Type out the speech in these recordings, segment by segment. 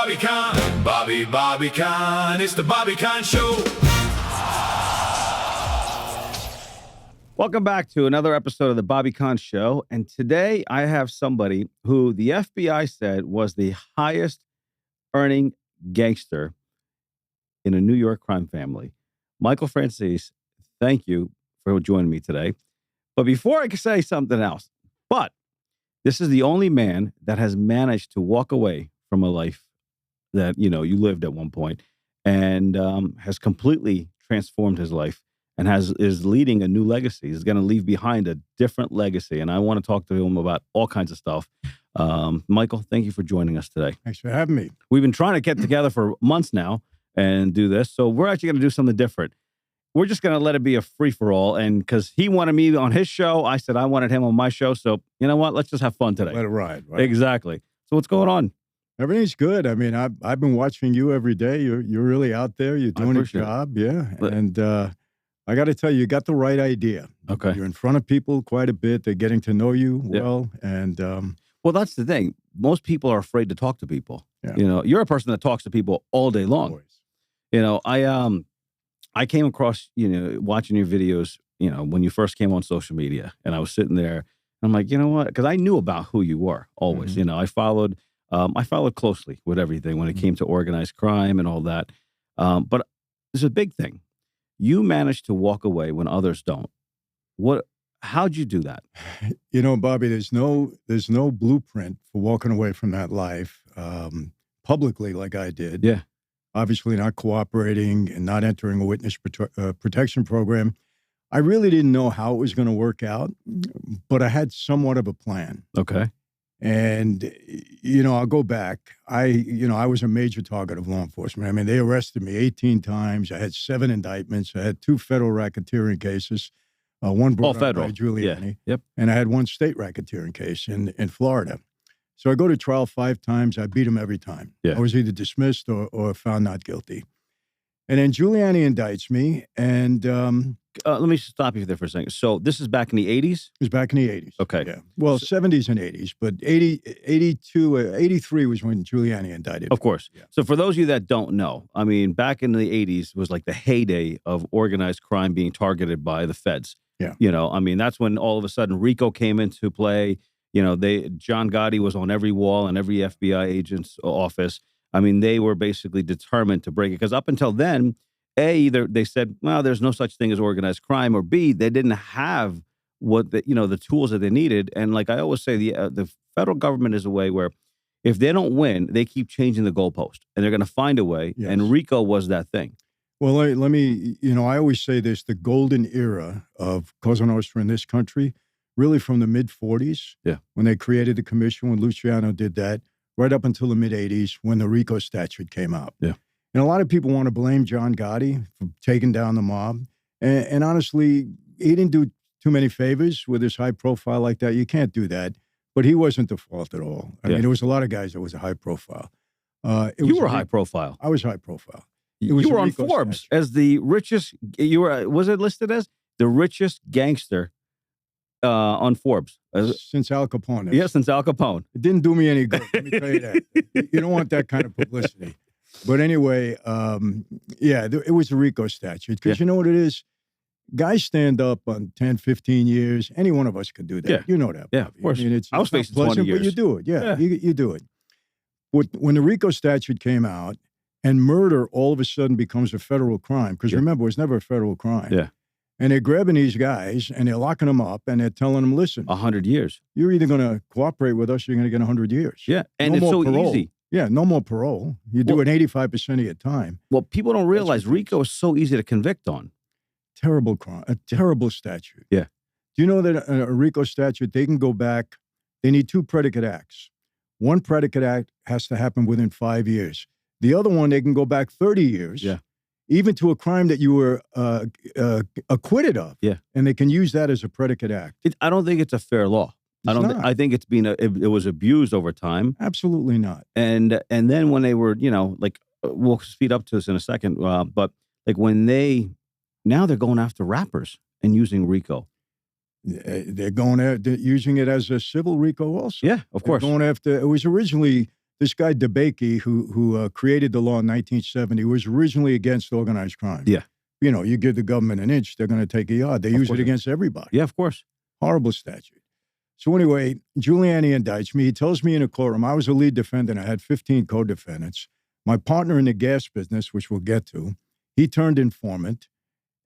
Bobby Khan. Bobby Khan. It's the Bobby Khan Show. Welcome back to another episode of the Bobby Khan Show. And today I have somebody who the FBI said was the highest earning gangster in a New York crime family. Michael Franzese, thank you for joining me today. But before I can say something else, this is the only man that has managed to walk away from a life that, you lived at one point and has completely transformed his life and is leading a new legacy. He's going to leave behind a different legacy. And I want to talk to him about all kinds of stuff. Michael, thank you for joining us today. Thanks for having me. We've been trying to get together for months now and do this. So we're actually going to do something different. We're just going to let it be a free-for-all. And because he wanted me on his show, I said I wanted him on my show. So you know what? Let's just have fun today. Let it ride, right? Exactly. So what's going on? Everything's good. I mean, I've been watching you every day. You're really out there. You're doing a job. Yeah. And I got to tell you got the right idea. Okay. You're in front of people quite a bit. They're getting to know you well. And well, that's the thing. Most people are afraid to talk to people. Yeah. You're a person that talks to people all day long. Always. I came across, watching your videos, when you first came on social media, and I was sitting there, and I'm like, you know what? Because I knew about who you were always. Mm-hmm. I followed closely with everything when it came to organized crime and all that. But there's a big thing. You managed to walk away when others don't. How'd you do that? Bobby, there's no blueprint for walking away from that life publicly like I did. Yeah. Obviously not cooperating and not entering a witness protection program. I really didn't know how it was going to work out, but I had somewhat of a plan. Okay. And, I'll go back. I was a major target of law enforcement. I mean, they arrested me 18 times. I had 7 indictments. I had 2 federal racketeering cases. One brought up by Giuliani. Yeah. Yep. And I had 1 state racketeering case in Florida. So I go to trial 5 times. I beat him every time. Yeah. I was either dismissed or found not guilty. And then Giuliani indicts me. And let me stop you there for a second. So this is back in the 80s? it was back in the 80s. Okay. Yeah. Well, 70s and 80s. But 83 was when Giuliani indicted me. Of course. Yeah. So for those of you that don't know, I mean, back in the 80s was like the heyday of organized crime being targeted by the feds. Yeah. That's when all of a sudden RICO came into play. John Gotti was on every wall in every FBI agent's office. I mean, they were basically determined to break it because up until then, A, either they said, well, there's no such thing as organized crime, or B, they didn't have the tools that they needed. And like I always say, the federal government is a way where if they don't win, they keep changing the goalpost and they're going to find a way. Yes. And RICO was that thing. Well, let me, I always say this, the golden era of Cosa Nostra in this country, really from the mid-'40s, when they created the commission, when Luciano did that, right up until the mid-'80s when the RICO statute came out. Yeah. And a lot of people want to blame John Gotti for taking down the mob. And honestly, he didn't do too many favors with his high profile like that. You can't do that. But he wasn't the fault at all. I mean, there was a lot of guys that was a high profile. You were high profile. I was high profile. You were on Forbes as the richest. Was it listed as the richest gangster on Forbes since Al Capone? Yeah, since Al Capone. It didn't do me any good. Let me tell you that. You don't want that kind of publicity. But anyway, it was a RICO statute because you know what it is. Guys stand up on 10, 15 years. Any one of us could do that. Yeah. You know that. Yeah, of course. I mean, I was facing pleasant, 20 years. But you do it. Yeah. You do it. When the RICO statute came out and murder all of a sudden becomes a federal crime, because remember, it was never a federal crime. Yeah. And they're grabbing these guys and they're locking them up and they're telling them, listen, 100 years. You're either going to cooperate with us or you're going to get 100 years. Yeah. And no it's more so parole. easy. Yeah, no more parole. You do it 85% of your time. Well, people don't realize RICO is so easy to convict on. Terrible crime, a terrible statute. Yeah. Do you know that a RICO statute, they can go back, they need 2 predicate acts. One predicate act has to happen within 5 years. The other one, they can go back 30 years. Yeah. Even to a crime that you were acquitted of. Yeah. And they can use that as a predicate act. I don't think it's a fair law. I think it's been it was abused over time. Absolutely not. And then when they were, we'll speed up to this in a second, but like when now they're going after rappers and using RICO. They're going after using it as a civil RICO also. Yeah, of course. Going after, it was originally this guy DeBakey, who created the law in 1970, was originally against organized crime. Yeah. You know, you give the government an inch, they're going to take a yard. They use it against everybody. Yeah, of course. Horrible statute. So anyway, Giuliani indicts me. He tells me in a courtroom, I was a lead defendant. I had 15 co-defendants. My partner in the gas business, which we'll get to, he turned informant.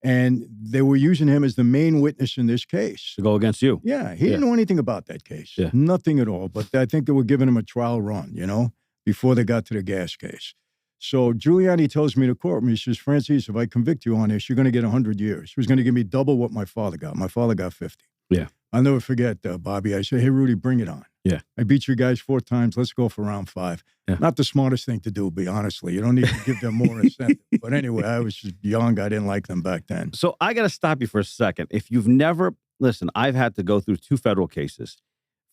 And they were using him as the main witness in this case. To go against you. Yeah, he didn't know anything about that case. Yeah. Nothing at all. But I think they were giving him a trial run, you know, before they got to the gas case. So Giuliani tells me in the courtroom, he says, Franzese, if I convict you on this, you're going to get 100 years. He was going to give me double what my father got. My father got 50. Yeah. I'll never forget, Bobby. I said, hey, Rudy, bring it on. Yeah. I beat you guys 4 times. Let's go for round 5. Yeah. Not the smartest thing to do, be honestly. You don't need to give them more incentive. But anyway, I was just young. I didn't like them back then. So I got to stop you for a second. If you've never, listen, I've had to go through 2 federal cases.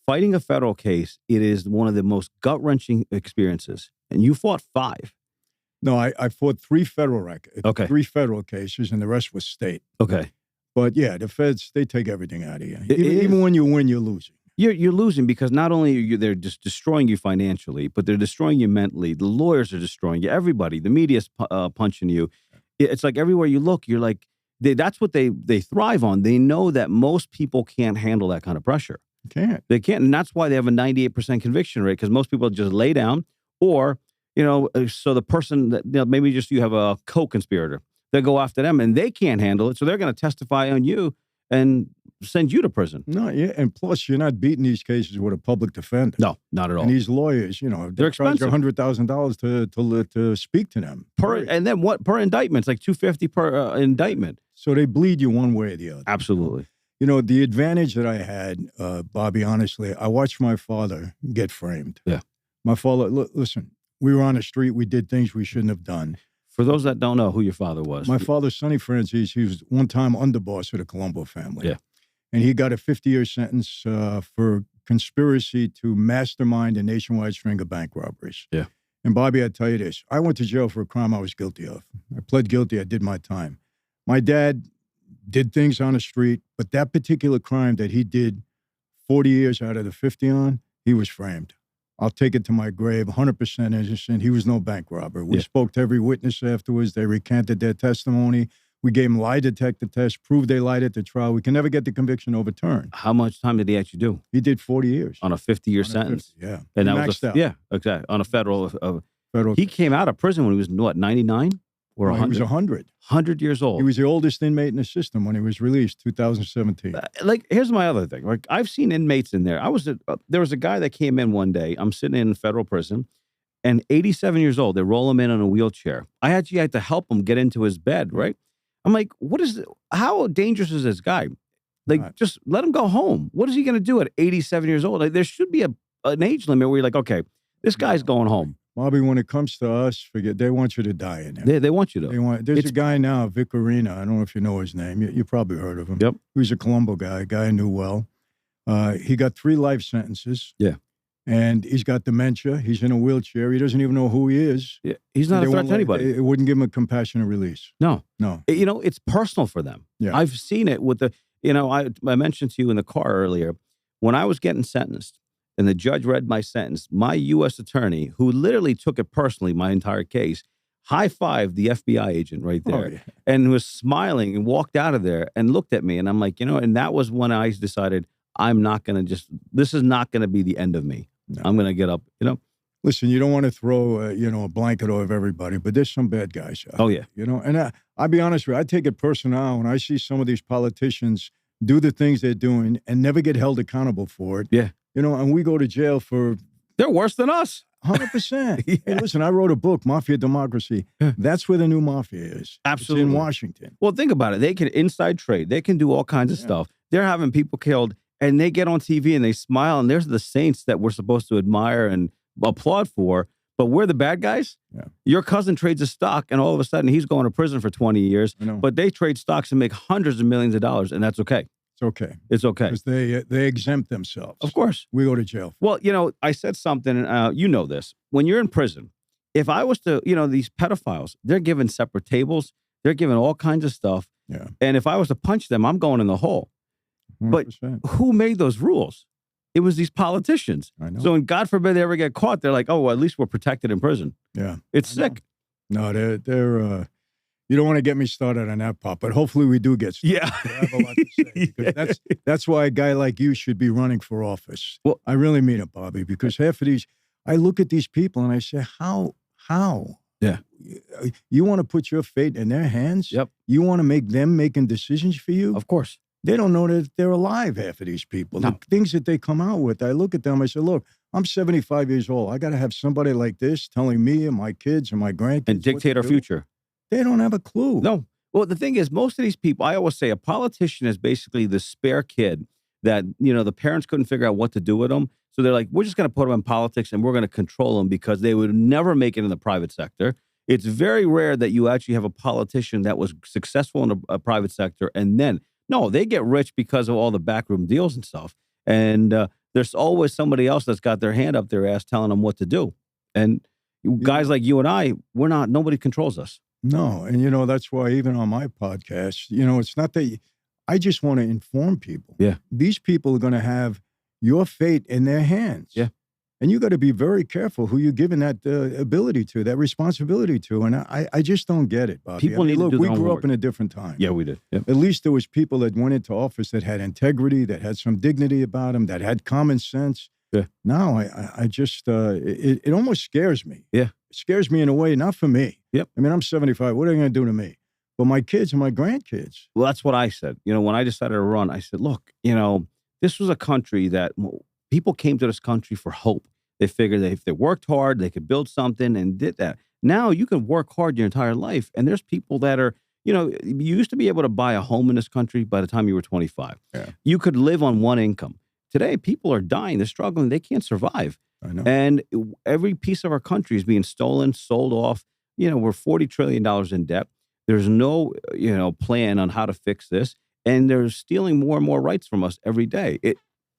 Fighting a federal case, it is one of the most gut-wrenching experiences. And you fought 5. No, I fought 3 federal 3 federal cases, and the rest was state. Okay. But yeah, the feds, they take everything out of you. Even when you win, you're losing. You're losing because not only they're just destroying you financially, but they're destroying you mentally. The lawyers are destroying you. Everybody, the media's punching you. It's like everywhere you look, you're like, that's what they thrive on. They know that most people can't handle that kind of pressure. Can't. They can't. And that's why they have a 98% conviction rate, because most people just lay down or, you know, so the person that, you know, maybe just you have a co-conspirator. They go after them and they can't handle it. So they're going to testify on you and send you to prison. No, yeah, and plus you're not beating these cases with a public defender. No, not at all. And these lawyers, you know, they're expensive. $100,000 to speak to them. And then what per indictment? It's like $250 per indictment. So they bleed you one way or the other. Absolutely. You know, the advantage that I had, Bobby, honestly, I watched my father get framed. Yeah. My father, listen, we were on the street. We did things we shouldn't have done. For those that don't know who your father was. My father, Sonny Franzese, he was one-time underboss of the Colombo family. Yeah. And he got a 50-year sentence for conspiracy to mastermind a nationwide string of bank robberies. Yeah. And Bobby, I tell you this, I went to jail for a crime I was guilty of. I pled guilty. I did my time. My dad did things on the street, but that particular crime that he did 40 years out of the 50 on, he was framed. I'll take it to my grave, 100% innocent. He was no bank robber. We spoke to every witness afterwards. They recanted their testimony. We gave them lie detector tests, proved they lied at the trial. We can never get the conviction overturned. How much time did he actually do? He did 40 years. On a 50-year sentence? 50, yeah. And he that was maxed out. Yeah, exactly. On a federal. Federal. He came out of prison when he was, what, 99? Or 100? He was 100. 100 years old. He was the oldest inmate in the system when he was released, 2017. Like, here's my other thing. Like, I've seen inmates in there. There was a guy that came in one day. I'm sitting in federal prison, and 87 years old. They roll him in on a wheelchair. I actually had to help him get into his bed, right? I'm like, how dangerous is this guy? Like, just let him go home. What is he going to do at 87 years old? Like, there should be an age limit where you're like, okay, this guy's going home. Bobby, when it comes to us, forget, they want you to die in there. They want you to. There's a guy now, Vic Arena. I don't know if you know his name. You probably heard of him. Yep. He was a Colombo guy, a guy I knew well. He got 3 life sentences. Yeah. And he's got dementia. He's in a wheelchair. He doesn't even know who he is. Yeah. He's not a threat to anybody. It wouldn't give him a compassionate release. No. No. You know, it's personal for them. Yeah. I've seen it with I mentioned to you in the car earlier, when I was getting sentenced and the judge read my sentence, my U.S. attorney, who literally took it personally, my entire case, high-fived the FBI agent right there and was smiling and walked out of there and looked at me. And I'm like, and that was when I decided I'm not going to this is not going to be the end of me. No. I'm going to get up, Listen, you don't want to throw, a blanket over everybody, but there's some bad guys out there, and I'll be honest with you, I take it personal when I see some of these politicians do the things they're doing and never get held accountable for it. Yeah. And we go to jail for... They're worse than us. 100%. Hey, listen, I wrote a book, Mafia Democracy. That's where the new mafia is. Absolutely. It's in Washington. Well, think about it. They can inside trade. They can do all kinds of stuff. They're having people killed, and they get on TV and they smile, and there's the saints that we're supposed to admire and applaud for, but we're the bad guys. Yeah. Your cousin trades a stock, and all of a sudden he's going to prison for 20 years, but they trade stocks and make hundreds of millions of dollars, and that's okay. It's okay. It's okay. Because they exempt themselves. Of course. We go to jail. Well, I said something, you know this. When you're in prison, if I was to, these pedophiles, they're given separate tables. They're given all kinds of stuff. Yeah. And if I was to punch them, I'm going in the hole. 100%. But who made those rules? It was these politicians. I know. So, and God forbid they ever get caught, they're like, oh, well, at least we're protected in prison. Yeah. It's sick. No, they're you don't want to get me started on that part, but hopefully we do get started. Yeah. I have a lot to say because that's why a guy like you should be running for office. Well, I really mean it, Bobby, because half of these, I look at these people and I say, how? Yeah. You want to put your fate in their hands? Yep. You want to make them making decisions for you? Of course. They don't know that they're alive, half of these people. No. The things that they come out with, I look at them, I say, look, I'm 75 years old. I got to have somebody like this telling me and my kids and my grandkids And dictate our future. They don't have a clue. No. Well, the thing is, most of these people, I always say a politician is basically the spare kid that, the parents couldn't figure out what to do with them. So they're like, we're just going to put them in politics and we're going to control them because they would never make it in the private sector. It's very rare that you actually have a politician that was successful in a private sector. And then, no, they get rich because of all the backroom deals and stuff. And there's always somebody else that's got their hand up their ass telling them what to do. And guys like you and I, nobody controls us. No. And, that's why even on my podcast, it's not that I just want to inform people. Yeah. These people are going to have your fate in their hands. Yeah. And you got to be very careful who you're giving that ability to, that responsibility to. And I just don't get it, Bobby. People need to do we their grew homework. up in a different time. Yeah, we did. Yep. At least there was people that went into office that had integrity, that had some dignity about them, that had common sense. Yeah. Now, I just, it almost scares me. Yeah. It scares me in a way, not for me. Yep. I mean, I'm 75. What are they going to do to me? But my kids and my grandkids. Well, that's what I said. When I decided to run, I said, look, this was a country that people came to this country for hope. They figured that if they worked hard, they could build something and did that. Now you can work hard your entire life. And there's people that are, you used to be able to buy a home in this country by the time you were 25. Yeah. You could live on one income. Today, people are dying. They're struggling. They can't survive. I know. And every piece of our country is being stolen, sold off. We're $40 trillion in debt. There's no, plan on how to fix this. And they're stealing more and more rights from us every day.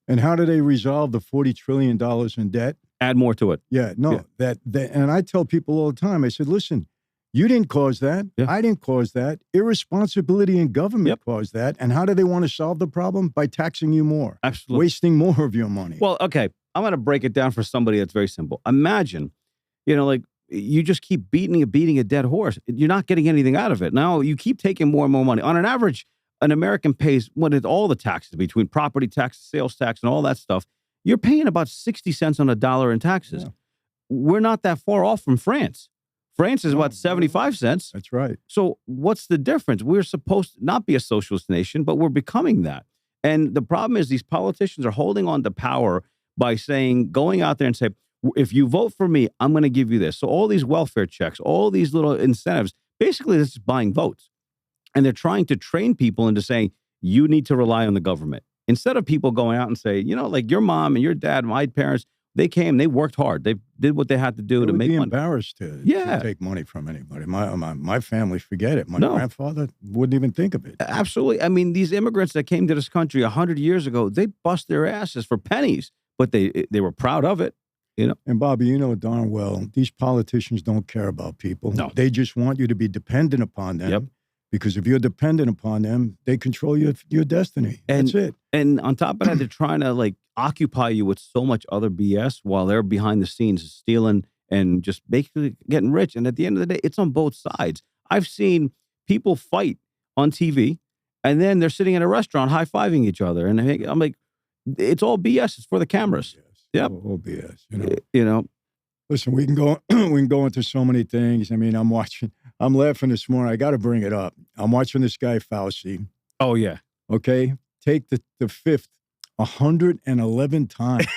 And how do they resolve the $40 trillion in debt? Add more to it. Yeah, no, that and I tell people all the time, I said, listen, you didn't cause that. Yeah. I didn't cause that. Irresponsibility in government caused that. And how do they want to solve the problem? By taxing you more. Absolutely. Wasting more of your money. Well, okay. I'm going to break it down for somebody that's very simple. Imagine, you just keep beating a dead horse. You're not getting anything out of it. Now you keep taking more and more money. On an average, an American pays, all the taxes between property tax, sales tax, and all that stuff, you're paying about 60 cents on a dollar in taxes. Yeah. We're not that far off from France. France is about 75 cents. That's right. So what's the difference? We're supposed to not be a socialist nation, but we're becoming that. And the problem is these politicians are holding on to power by going out there and say, if you vote for me, I'm going to give you this. So all these welfare checks, all these little incentives, basically this is buying votes. And they're trying to train people into saying, you need to rely on the government. Instead of people going out and say, like your mom and your dad, my parents, they came, they worked hard. They did what they had to do to make money. Embarrassed to take money from anybody. My family, forget it. My grandfather wouldn't even think of it. Absolutely. I mean, these immigrants that came to this country 100 years ago, they bust their asses for pennies, but they were proud of it. And Bobby, you know darn well, these politicians don't care about people. No. They just want you to be dependent upon them. Yep. Because if you're dependent upon them, they control your destiny. That's it. And on top of that, they're trying to occupy you with so much other BS while they're behind the scenes stealing and just basically getting rich. And at the end of the day, it's on both sides. I've seen people fight on TV and then they're sitting in a restaurant high-fiving each other. And I'm like, it's all BS. It's for the cameras. Yep. All BS. Listen, we can go into so many things. I mean, I'm laughing this morning. I got to bring it up. I'm watching this guy, Fauci. Oh, yeah. Okay. Take the fifth 111 times.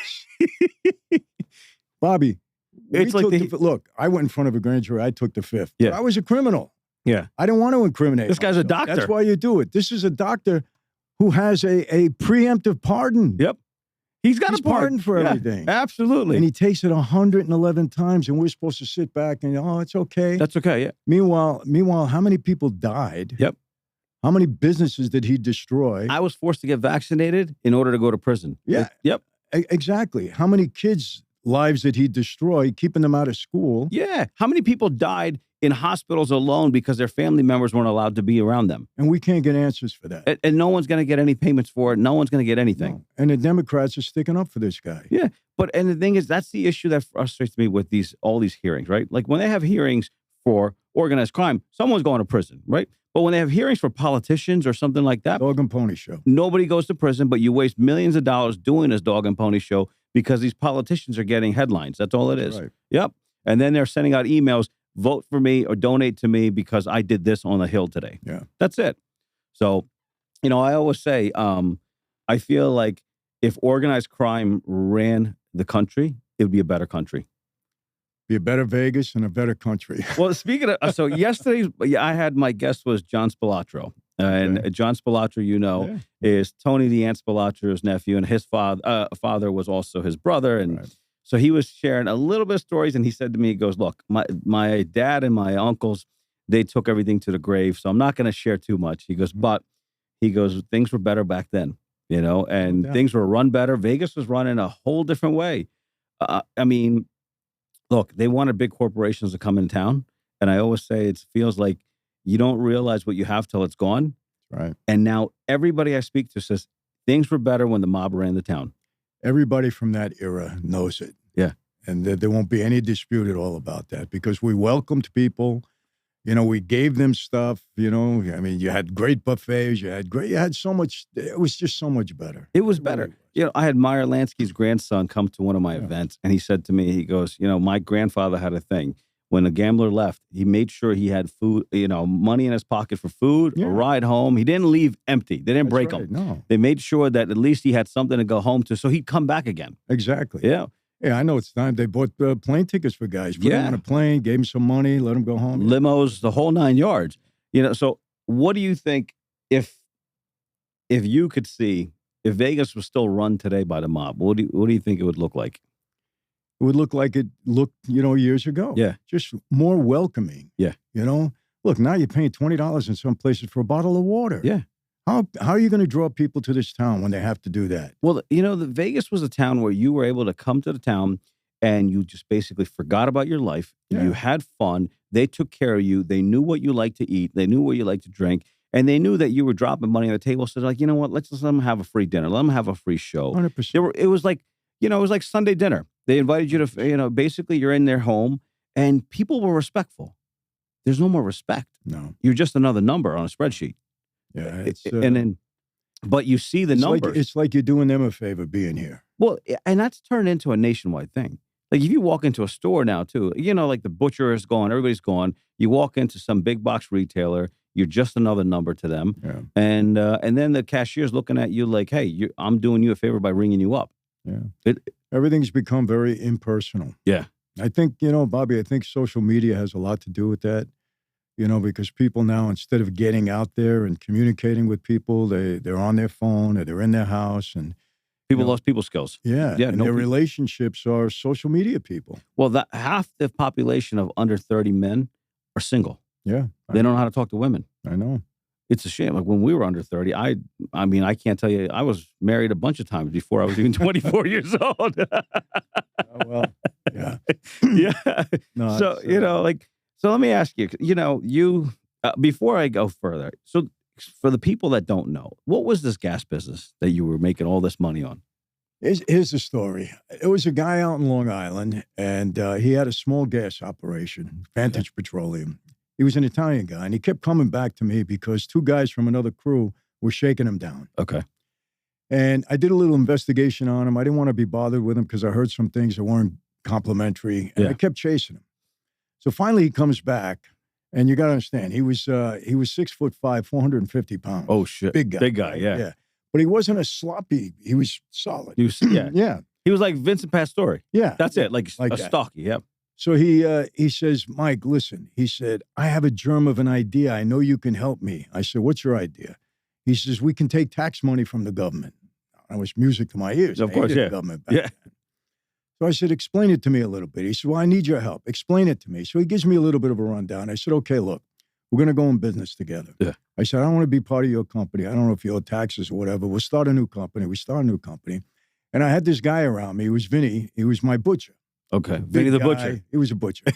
Bobby, look, I went in front of a grand jury. I took the fifth. Yeah. I was a criminal. Yeah. I didn't want to incriminate This guy's a myself. doctor. That's why you do it. This is a doctor who has a preemptive pardon. Yep. He's got a pardon for everything. Absolutely. And he takes it 111 times, and we're supposed to sit back and, it's okay. That's okay, yeah. Meanwhile, how many people died? Yep. How many businesses did he destroy? I was forced to get vaccinated in order to go to prison. Yeah. Yep. Exactly. How many kids' lives did he destroy, keeping them out of school? Yeah. How many people died in hospitals alone because their family members weren't allowed to be around them. And we can't get answers for that. And no one's going to get any payments for it. No one's going to get anything. No. And the Democrats are sticking up for this guy. Yeah. And the thing is, that's the issue that frustrates me with all these hearings, right? Like when they have hearings for organized crime, someone's going to prison, right? But when they have hearings for politicians or something like that, dog and pony show. Nobody goes to prison, but you waste millions of dollars doing this dog and pony show because these politicians are getting headlines. That's all it is. Right. Yep. And then they're sending out emails, vote for me or donate to me because I did this on the Hill today. Yeah. That's it. So, I always say, I feel like if organized crime ran the country, it would be a better country. Be a better Vegas and a better country. Well, speaking of, so yesterday, I had my guest was John Spilatro. And John Spilatro, is Tony the Ant Spilatro's nephew, and his father was also his brother. And so he was sharing a little bit of stories, and he said to me, he goes, look, my dad and my uncles, they took everything to the grave, so I'm not going to share too much. He goes, but he goes, things were better back then, and things were run better. Vegas was run in a whole different way. I mean, look, they wanted big corporations to come in town, and I always say it feels like you don't realize what you have till it's gone. Right. And now everybody I speak to says things were better when the mob ran the town. Everybody from that era knows it. Yeah. And there won't be any dispute at all about that because we welcomed people. We gave them stuff, I mean, you had great buffets, you had so much, it was just so much better. It was better. I had Meyer Lansky's grandson come to one of my events, and he said to me, he goes, my grandfather had a thing. When a gambler left, he made sure he had food, money in his pocket for food, a ride home. He didn't leave empty. They didn't break him. No. They made sure that at least he had something to go home to, so he'd come back again. Exactly. Yeah. Yeah, I know it's time. They bought plane tickets for guys. Put them on a plane, gave them some money, let them go home. Limos, the whole 9 yards. So what do you think if you could see, if Vegas was still run today by the mob, what do you think it would look like? It would look like it looked, years ago. Yeah. Just more welcoming. Yeah. Look, now you're paying $20 in some places for a bottle of water. Yeah. How are you going to draw people to this town when they have to do that? Well, the Vegas was a town where you were able to come to the town and you just basically forgot about your life. Yeah. You had fun. They took care of you. They knew what you liked to eat. They knew what you liked to drink. And they knew that you were dropping money on the table. So they're like, you know what? Let's just let them have a free dinner. Let them have a free show. 100%. It was like, it was like Sunday dinner. They invited you to, basically you're in their home and people were respectful. There's no more respect. No. You're just another number on a spreadsheet. Yeah. But you see the numbers. It's like you're doing them a favor being here. Well, and that's turned into a nationwide thing. Like if you walk into a store now too, like the butcher is gone, everybody's gone. You walk into some big box retailer, you're just another number to them. Yeah. And then the cashier's looking at you like, hey, I'm doing you a favor by ringing you up. Yeah. Everything's become very impersonal. Yeah. I think, Bobby, I think social media has a lot to do with that. Because people now, instead of getting out there and communicating with people, they're on their phone or they're in their house. And people lost people skills. Yeah. And their relationships are social media people. Well, half the population of under 30 men are single. Yeah. They don't know how to talk to women. I know. It's a shame. Like when we were under 30, I mean, I can't tell you, I was married a bunch of times before I was even 24 years old. Well, yeah. Yeah. No, so, so let me ask you, you before I go further, so for the people that don't know, what was this gas business that you were making all this money on? Here's the story. It was a guy out in Long Island, and he had a small gas operation, Vantage Petroleum. He was an Italian guy, and he kept coming back to me because two guys from another crew were shaking him down. Okay. And I did a little investigation on him. I didn't want to be bothered with him because I heard some things that weren't complimentary, and I kept chasing him. So finally he comes back, and you got to understand, he was 6'5", 450 pounds. Oh, shit. Big guy. Yeah. But he wasn't a sloppy. He was solid. Yeah. He was like Vincent Pastore. Yeah. That's it. Like a that. stocky. Yep. So he says, Mike, listen, he said, I have a germ of an idea. I know you can help me. I said, what's your idea? He says, we can take tax money from the government. That was music to my ears. Of course, the government back then. So I said, explain it to me a little bit. He said, well, I need your help. Explain it to me. So he gives me a little bit of a rundown. I said, okay, look, we're going to go in business together. Yeah. I said, I don't want to be part of your company. I don't know if you owe taxes or whatever. We'll start a new company. We start a new company. And I had this guy around me. It was Vinny. He was my butcher. Okay. Vinny the butcher. He was a butcher.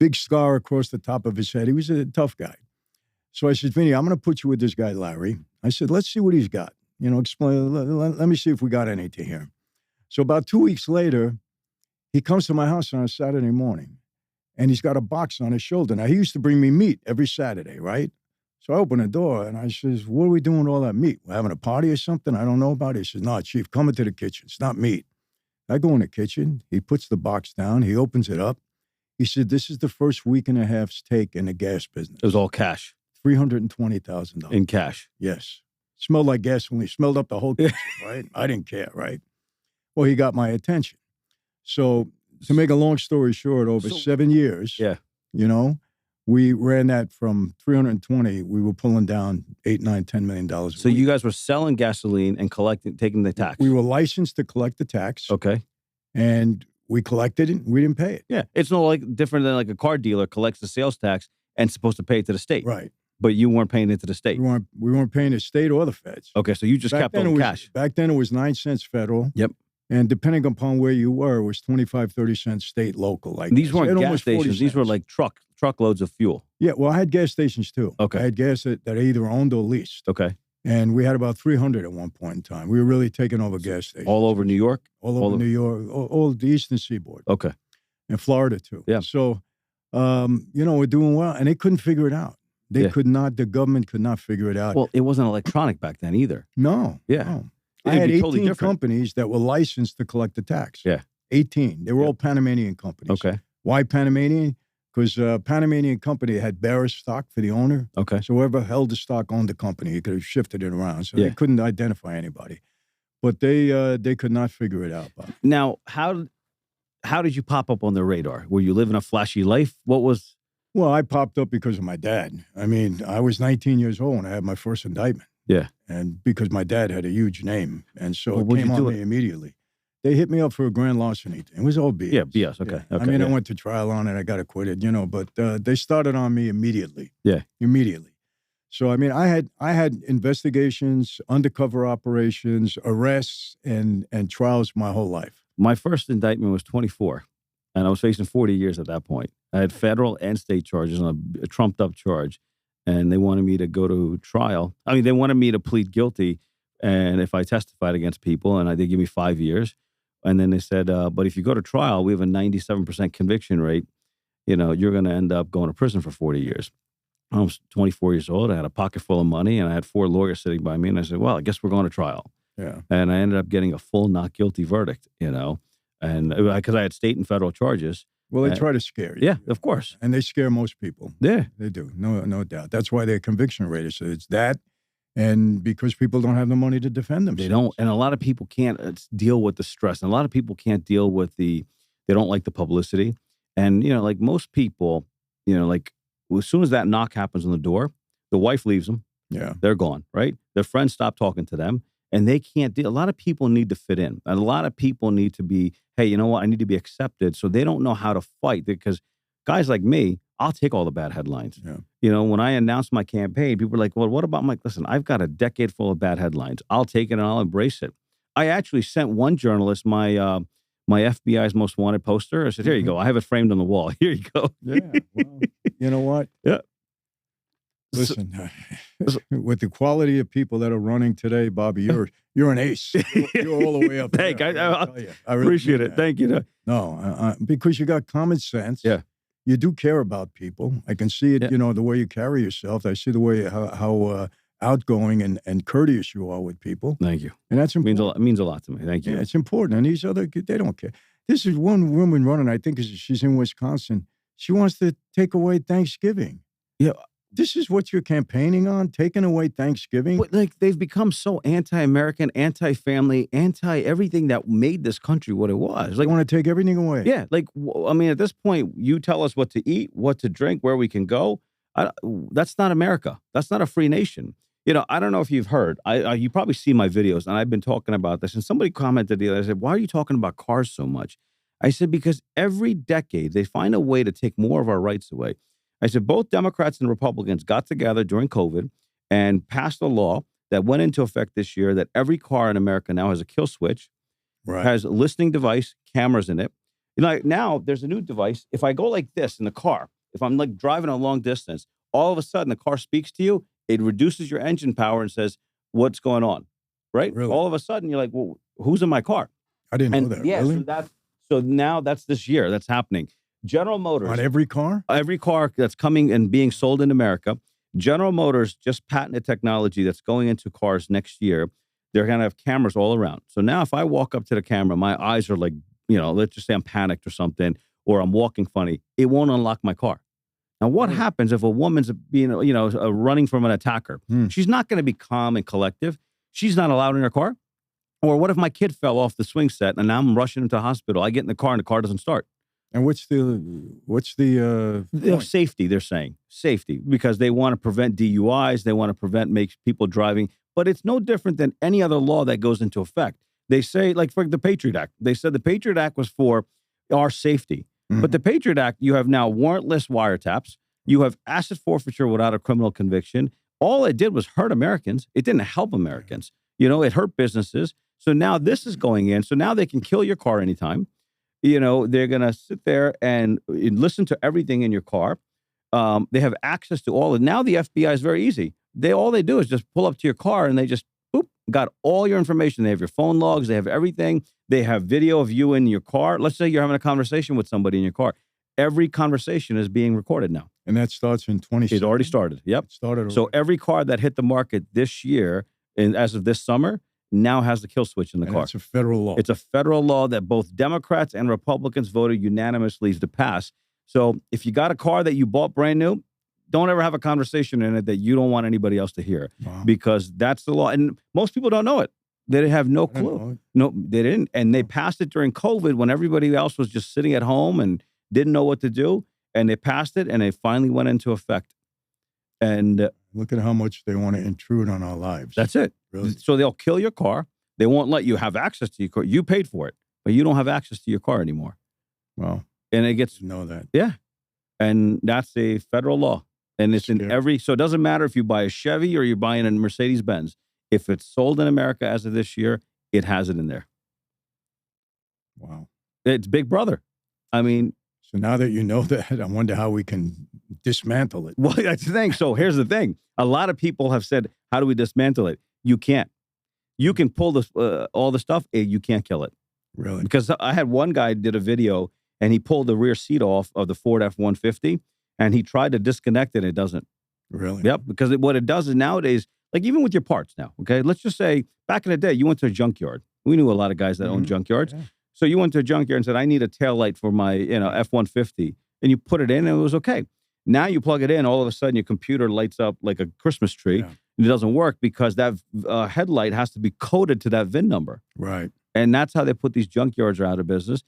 big scar across the top of his head. He was a tough guy. So I said, Vinny, I'm going to put you with this guy, Larry. I said, let's see what he's got. You know, explain. Let me see if we got anything here. So about 2 weeks later, he comes to my house on a Saturday morning, and he's got a box on his shoulder. Now, he used to bring me meat every Saturday, right? So I open the door, and I says, what are we doing with all that meat? We're having a party or something I don't know about? He says, no, Chief, come into the kitchen. It's not meat. I go in the kitchen. He puts the box down. He opens it up. He said, this is the first week and a half's take in the gas business. It was all cash. $320,000. In cash. Yes. Smelled like gasoline. Smelled up the whole kitchen, right? I didn't care, right? Well, he got my attention. So to make a long story short, over 7 years, you know, we ran that from 320. We were pulling down $8, $9, $10 million. So you guys were selling gasoline and taking the tax. We were licensed to collect the tax. Okay. And we collected it. We didn't pay it. Yeah. It's no like different than like a car dealer collects the sales tax and supposed to pay it to the state. Right. But you weren't paying it to the state. We weren't paying the state or the feds. Okay. So you just kept all the cash. Back then it was 9 cents federal. Yep. And depending upon where you were, it was 25, 30 cents state, local. Like these weren't gas stations. These were like truckloads of fuel. Yeah, well, I had gas stations too. Okay. I had gas that I either owned or leased. Okay. And we had about 300 at one point in time. We were really taking over gas stations. All over New York? All over New York, all the Eastern Seaboard. Okay. And Florida too. Yeah. So, you know, we're doing well. And they couldn't figure it out. They could not, the government could not figure it out. Well, it wasn't electronic back then either. No. Yeah. No. I had 18 companies that were licensed to collect the tax. Yeah. 18. They were all Panamanian companies. Okay. Why Panamanian? Because Panamanian company had bearer stock for the owner. Okay. So whoever held the stock owned the company. He could have shifted it around. So they couldn't identify anybody. But they could not figure it out, Bob. Now, how did you pop up on the radar? Were you living a flashy life? What was... Well, I popped up because of my dad. I mean, I was 19 years old when I had my first indictment. Yeah. And because my dad had a huge name. And so it came on me immediately. They hit me up for a grand larceny. It was all BS. Yeah, BS. Okay. Yeah. Okay. I mean, I went to trial on it. I got acquitted, you know, but they started on me immediately. Yeah. Immediately. So, I mean, I had investigations, undercover operations, arrests, and trials my whole life. My first indictment was 24, and I was facing 40 years at that point. I had federal and state charges on a trumped-up charge, and they wanted me to go to trial. I mean, they wanted me to plead guilty, and if I testified against people, and they give me 5 years. And then they said, but if you go to trial, we have a 97% conviction rate. You know, you're going to end up going to prison for 40 years. I was 24 years old. I had a pocket full of money, and I had 4 lawyers sitting by me. And I said, well, I guess we're going to trial. Yeah. And I ended up getting a full not guilty verdict, you know, and because I had state and federal charges. Well, they try to scare you. Yeah, of course. And they scare most people. Yeah. They do. No doubt. That's why their conviction rate is. It's that. And because people don't have the money to defend themselves. They don't. And a lot of people can't deal with the stress. And a lot of people can't deal with they don't like the publicity. And, you know, like most people, you know, like as soon as that knock happens on the door, the wife leaves them. Yeah. They're gone, right? Their friends stop talking to them. And they can't deal. A lot of people need to fit in. And a lot of people need to be, hey, you know what? I need to be accepted. So they don't know how to fight because guys like me, I'll take all the bad headlines. Yeah. You know, when I announced my campaign, people were like, well, what about? I'm like, listen, I've got a decade full of bad headlines. I'll take it and I'll embrace it. I actually sent one journalist my FBI's Most Wanted poster. I said, here you go. I have it framed on the wall. Here you go. Yeah. Well, you know what? Yeah. Listen, with the quality of people that are running today, Bobby, you're an ace. You're all the way up there. I really appreciate it. Thank you. No, because you got common sense. Yeah. You do care about people. I can see it, you know, the way you carry yourself. I see the way how outgoing and courteous you are with people. Thank you. And that's important. It means a lot to me. Thank you. Yeah, it's important. And these other, they don't care. This is one woman running, I think she's in Wisconsin. She wants to take away Thanksgiving. Yeah. This is what you're campaigning on, taking away Thanksgiving? But like they've become so anti-American, anti-family, anti-everything that made this country what it was. Like, they want to take everything away. Yeah. Like, I mean, at this point, you tell us what to eat, what to drink, where we can go. That's not America. That's not a free nation. You know, I don't know if you've heard. You probably see my videos, and I've been talking about this. And somebody commented the other day, I said, why are you talking about cars so much? I said, because every decade they find a way to take more of our rights away. I said, both Democrats and Republicans got together during COVID and passed a law that went into effect this year that every car in America now has a kill switch, right, has a listening device, cameras in it, Like now, there's a new device. If I go like this in the car, if I'm like driving a long distance, all of a sudden the car speaks to you. It reduces your engine power and says, "What's going on?" Right? Really? All of a sudden, you're like, "Well, who's in my car?" I didn't know that. Yeah, really? so now that's this year. That's happening. General Motors On every car? every car that's coming and being sold in America, General Motors just patented technology that's going into cars next year. They're going to have cameras all around. So now if I walk up to the camera, my eyes are like, let's just say I'm panicked or something, or I'm walking funny, it won't unlock my car. Now, what happens if a woman's being, running from an attacker? She's not going to be calm and collective. She's not allowed in her car. Or what if my kid fell off the swing set and now I'm rushing into the hospital? I get in the car and the car doesn't start. And what's the safety? They're saying safety because they want to prevent DUIs. They want to prevent people driving. But it's no different than any other law that goes into effect. They say, like for the Patriot Act, they said the Patriot Act was for our safety. But the Patriot Act, you have now warrantless wiretaps. You have asset forfeiture without a criminal conviction. All it did was hurt Americans. It didn't help Americans. It hurt businesses. So now this is going in. So now they can kill your car anytime. They're going to sit there and listen to everything in your car. They have access to all. And now the FBI is very easy. All they do is just pull up to your car and they just, got all your information. They have your phone logs. They have everything. They have video of you in your car. Let's say you're having a conversation with somebody in your car. Every conversation is being recorded now. And that starts in 20. It already started. Yep. It started already. So every car that hit the market this year, and as of this summer, now has the kill switch in the car. It's a federal law. It's a federal law that both Democrats and Republicans voted unanimously to pass. So if you got a car that you bought brand new, don't ever have a conversation in it that you don't want anybody else to hear because that's the law. And most people don't know it. They have no clue. No, they didn't. And they passed it during COVID when everybody else was just sitting at home and didn't know what to do. And they passed it and it finally went into effect. And look at how much they want to intrude on our lives. That's it. Really? So they'll kill your car. They won't let you have access to your car. You paid for it, but you don't have access to your car anymore. Wow. And it gets... know that. Yeah. And that's a federal law. And it's in every... So it doesn't matter if you buy a Chevy or you're buying a Mercedes-Benz. If it's sold in America as of this year, it has it in there. Wow. It's Big Brother. I mean... So now that you know that, I wonder how we can dismantle it. Well, that's the thing. So here's the thing. A lot of people have said, how do we dismantle it? You can't. You can pull this, all the stuff. You can't kill it. Really? Because I had one guy did a video and he pulled the rear seat off of the Ford F-150 and he tried to disconnect it and it doesn't. Really? Yep. Because what it does is nowadays, like even with your parts now, okay, let's just say back in the day, you went to a junkyard. We knew a lot of guys that owned junkyards. Yeah. So you went to a junkyard and said, I need a taillight for my, F-150. And you put it in and it was okay. Now you plug it in, all of a sudden your computer lights up like a Christmas tree. Yeah. And it doesn't work because that headlight has to be coded to that VIN number. Right. And that's how they put these junkyards out of business.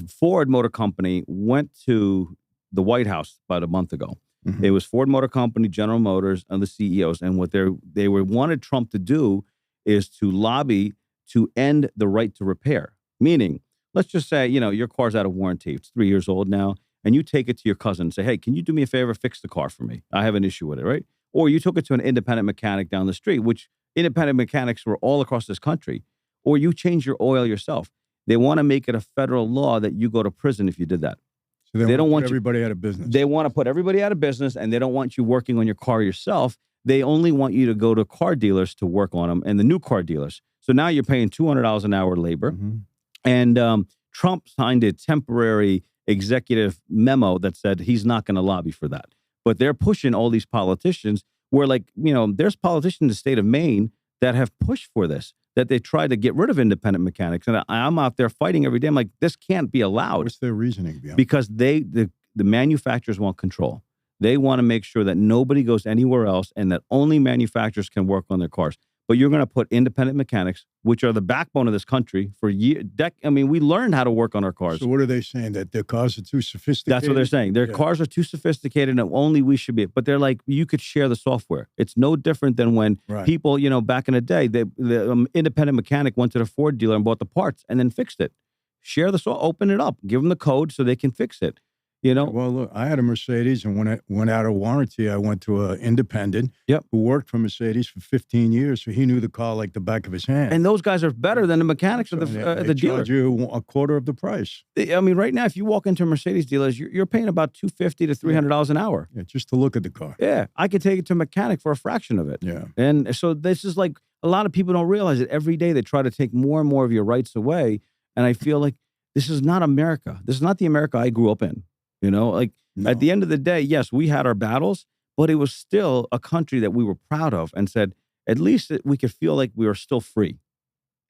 Ford Motor Company went to the White House about a month ago. Mm-hmm. It was Ford Motor Company, General Motors, and the CEOs. And what they wanted Trump to do is to lobby to end the right to repair. Meaning, let's just say, your car's out of warranty. It's 3 years old now. And you take it to your cousin and say, hey, can you do me a favor, fix the car for me? I have an issue with it, right? Or you took it to an independent mechanic down the street, which independent mechanics were all across this country. Or you change your oil yourself. They want to make it a federal law that you go to prison if you did that. So they don't want everybody out of business. They want to put everybody out of business, and they don't want you working on your car yourself. They only want you to go to car dealers to work on them, and the new car dealers. So now you're paying $200 an hour labor. Mm-hmm. And Trump signed a temporary executive memo that said he's not going to lobby for that. But they're pushing all these politicians where, there's politicians in the state of Maine that have pushed for this, that they try to get rid of independent mechanics. And I'm out there fighting every day. I'm like, this can't be allowed. What's their reasoning behind? Because the manufacturers want control. They want to make sure that nobody goes anywhere else and that only manufacturers can work on their cars. But you're going to put independent mechanics, which are the backbone of this country, for years. We learned how to work on our cars. So what are they saying? That their cars are too sophisticated? That's what they're saying. Their cars are too sophisticated and only we should be. But they're like, you could share the software. It's no different than when people, back in the day, the independent mechanic went to the Ford dealer and bought the parts and then fixed it. Share the software, open it up, give them the code so they can fix it. You know? Well, look, I had a Mercedes, and when it went out of warranty, I went to an independent Yep. who worked for Mercedes for 15 years, so he knew the car like the back of his hand. And those guys are better than the mechanics of They the dealer. charge you a quarter of the price. I mean, right now, if you walk into a Mercedes dealers, you're paying about $250 to $300 an hour. Yeah, just to look at the car. Yeah, I could take it to a mechanic for a fraction of it. Yeah. And so this is like, a lot of people don't realize it. Every day they try to take more and more of your rights away. And I feel like this is not America. This is not the America I grew up in. You know, like at the end of the day, yes, we had our battles, but it was still a country that we were proud of and said, at least we could feel like we were still free.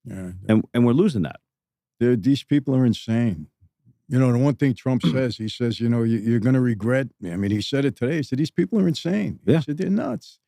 Yeah. And we're losing that. These people are insane. You know, the one thing Trump says, he says, you know, you're going to regret. I mean, he said it today. He said, these people are insane. He said, they're nuts.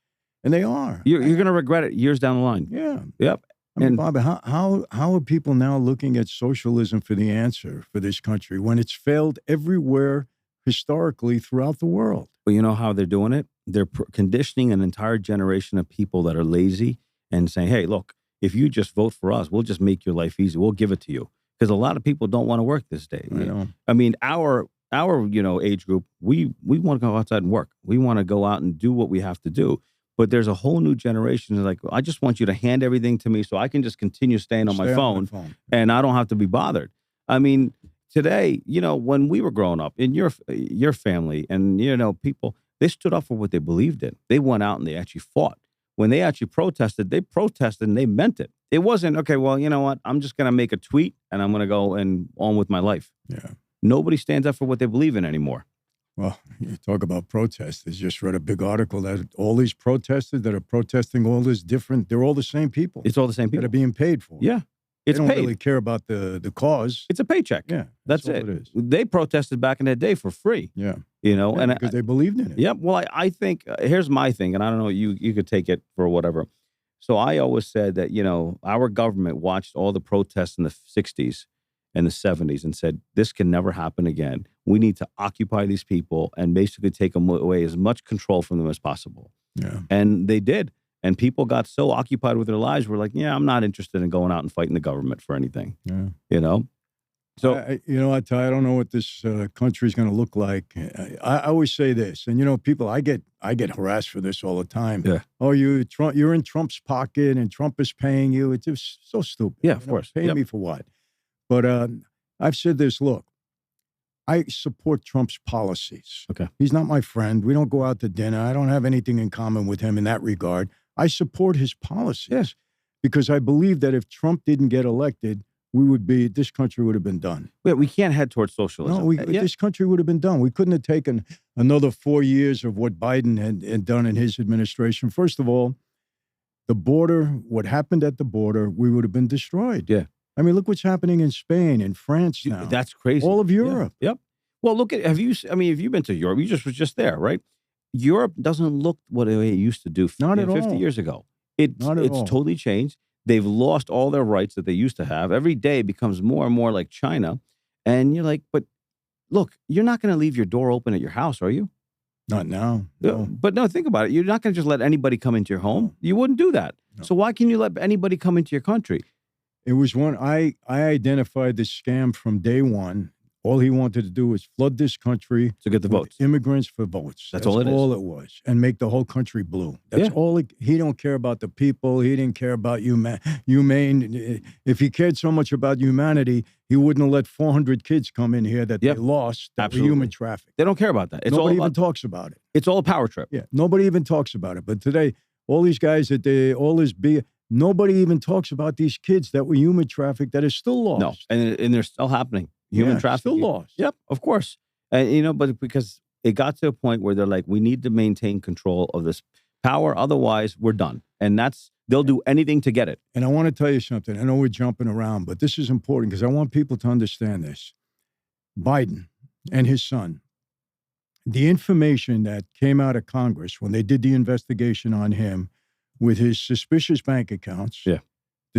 And they are. You're going to regret it years down the line. Yeah. Yep. I mean, Bobby, how are people now looking at socialism for the answer for this country when it's failed everywhere historically throughout the world? Well, you know how they're doing it? They're conditioning an entire generation of people that are lazy and saying, hey, look, if you just vote for us, we'll just make your life easy. We'll give it to you. Because a lot of people don't want to work this day. I know. I mean, our age group, we want to go outside and work. We want to go out and do what we have to do. But there's a whole new generation that's like, I just want you to hand everything to me so I can just continue staying on my phone and I don't have to be bothered. I mean, today, you know, when we were growing up, in your family and, you know, people, they stood up for what they believed in. They went out and they actually fought. When they actually protested and they meant it. It wasn't, okay, well, you know what? I'm just going to make a tweet and I'm going to go and on with my life. Yeah. Nobody stands up for what they believe in anymore. Well, you talk about protesters. Just read a big article that all these protesters that are protesting all this different, they're all the same people. It's all the same people. That are being paid for. Yeah. They don't really care about the cause. It's a paycheck. Yeah. That's it. All it is. They protested back in that day for free. Yeah. You know, and because they believed in it. Yeah. Well, I think here's my thing, and I don't know, you could take it for whatever. So I always said that, you know, our government watched all the protests in the 60s and the 70s and said, this can never happen again. We need to occupy these people and basically take them away as much control from them as possible. Yeah. And they did. And people got so occupied with their lives, we're like, yeah, I'm not interested in going out and fighting the government for anything. Yeah. You know? So, I tell you, I don't know what this country is going to look like. I always say this, and you know, people, I get harassed for this all the time. Yeah. Oh, you're in Trump's pocket, and Trump is paying you. It's just so stupid. Yeah, of course. Paying me for what? But I've said this. Look, I support Trump's policies. Okay. He's not my friend. We don't go out to dinner. I don't have anything in common with him in that regard. I support his policies because I believe that if Trump didn't get elected, this country would have been done. We can't head towards socialism. No, this country would have been done. We couldn't have taken another 4 years of what Biden had done in his administration. First of all, the border, what happened at the border, we would have been destroyed. Yeah. I mean, look what's happening in Spain, in France now. That's crazy. All of Europe. Yeah. Yep. Well, look at, have you been to Europe? You was just there, right? Europe doesn't look what it used to do Not at 50 all. years ago. Not at It's all. totally changed. They've lost all their rights that they used to have. Every day it becomes more and more like China. And you're like, but look, you're not going to leave your door open at your house, are you? Not now. No. But no, think about it. You're not going to just let anybody come into your home. You wouldn't do that. No. So why can you let anybody come into your country? It was one, I identified this scam from day one. All he wanted to do was flood this country To get the with votes. immigrants for votes. That's all it is. all it was. And make the whole country blue. That's all. He don't care about the people. He didn't care about humane. If he cared so much about humanity, he wouldn't have let 400 kids come in here that they lost that were human trafficked. They don't care about that. It's Nobody all even talks about it. It's all a power trip. Yeah, nobody even talks about it. But today, all these guys nobody even talks about these kids that were human trafficked that are still lost. No, and they're still happening. Human trafficking. Still lost. Yep, of course. And, but because it got to a point where they're like, we need to maintain control of this power. Otherwise, we're done. And they'll do anything to get it. And I want to tell you something. I know we're jumping around, but this is important because I want people to understand this. Biden and his son, the information that came out of Congress when they did the investigation on him with his suspicious bank accounts, the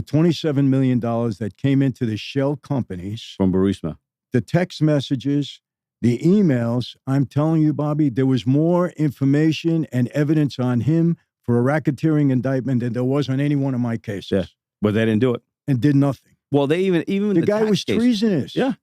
$27 million that came into the shell companies. From Burisma. The text messages, the emails, I'm telling you, Bobby, there was more information and evidence on him for a racketeering indictment than there was on any one of my cases. Yeah, but they didn't do it. And did nothing. Well, they even the guy was treasonous. Yeah.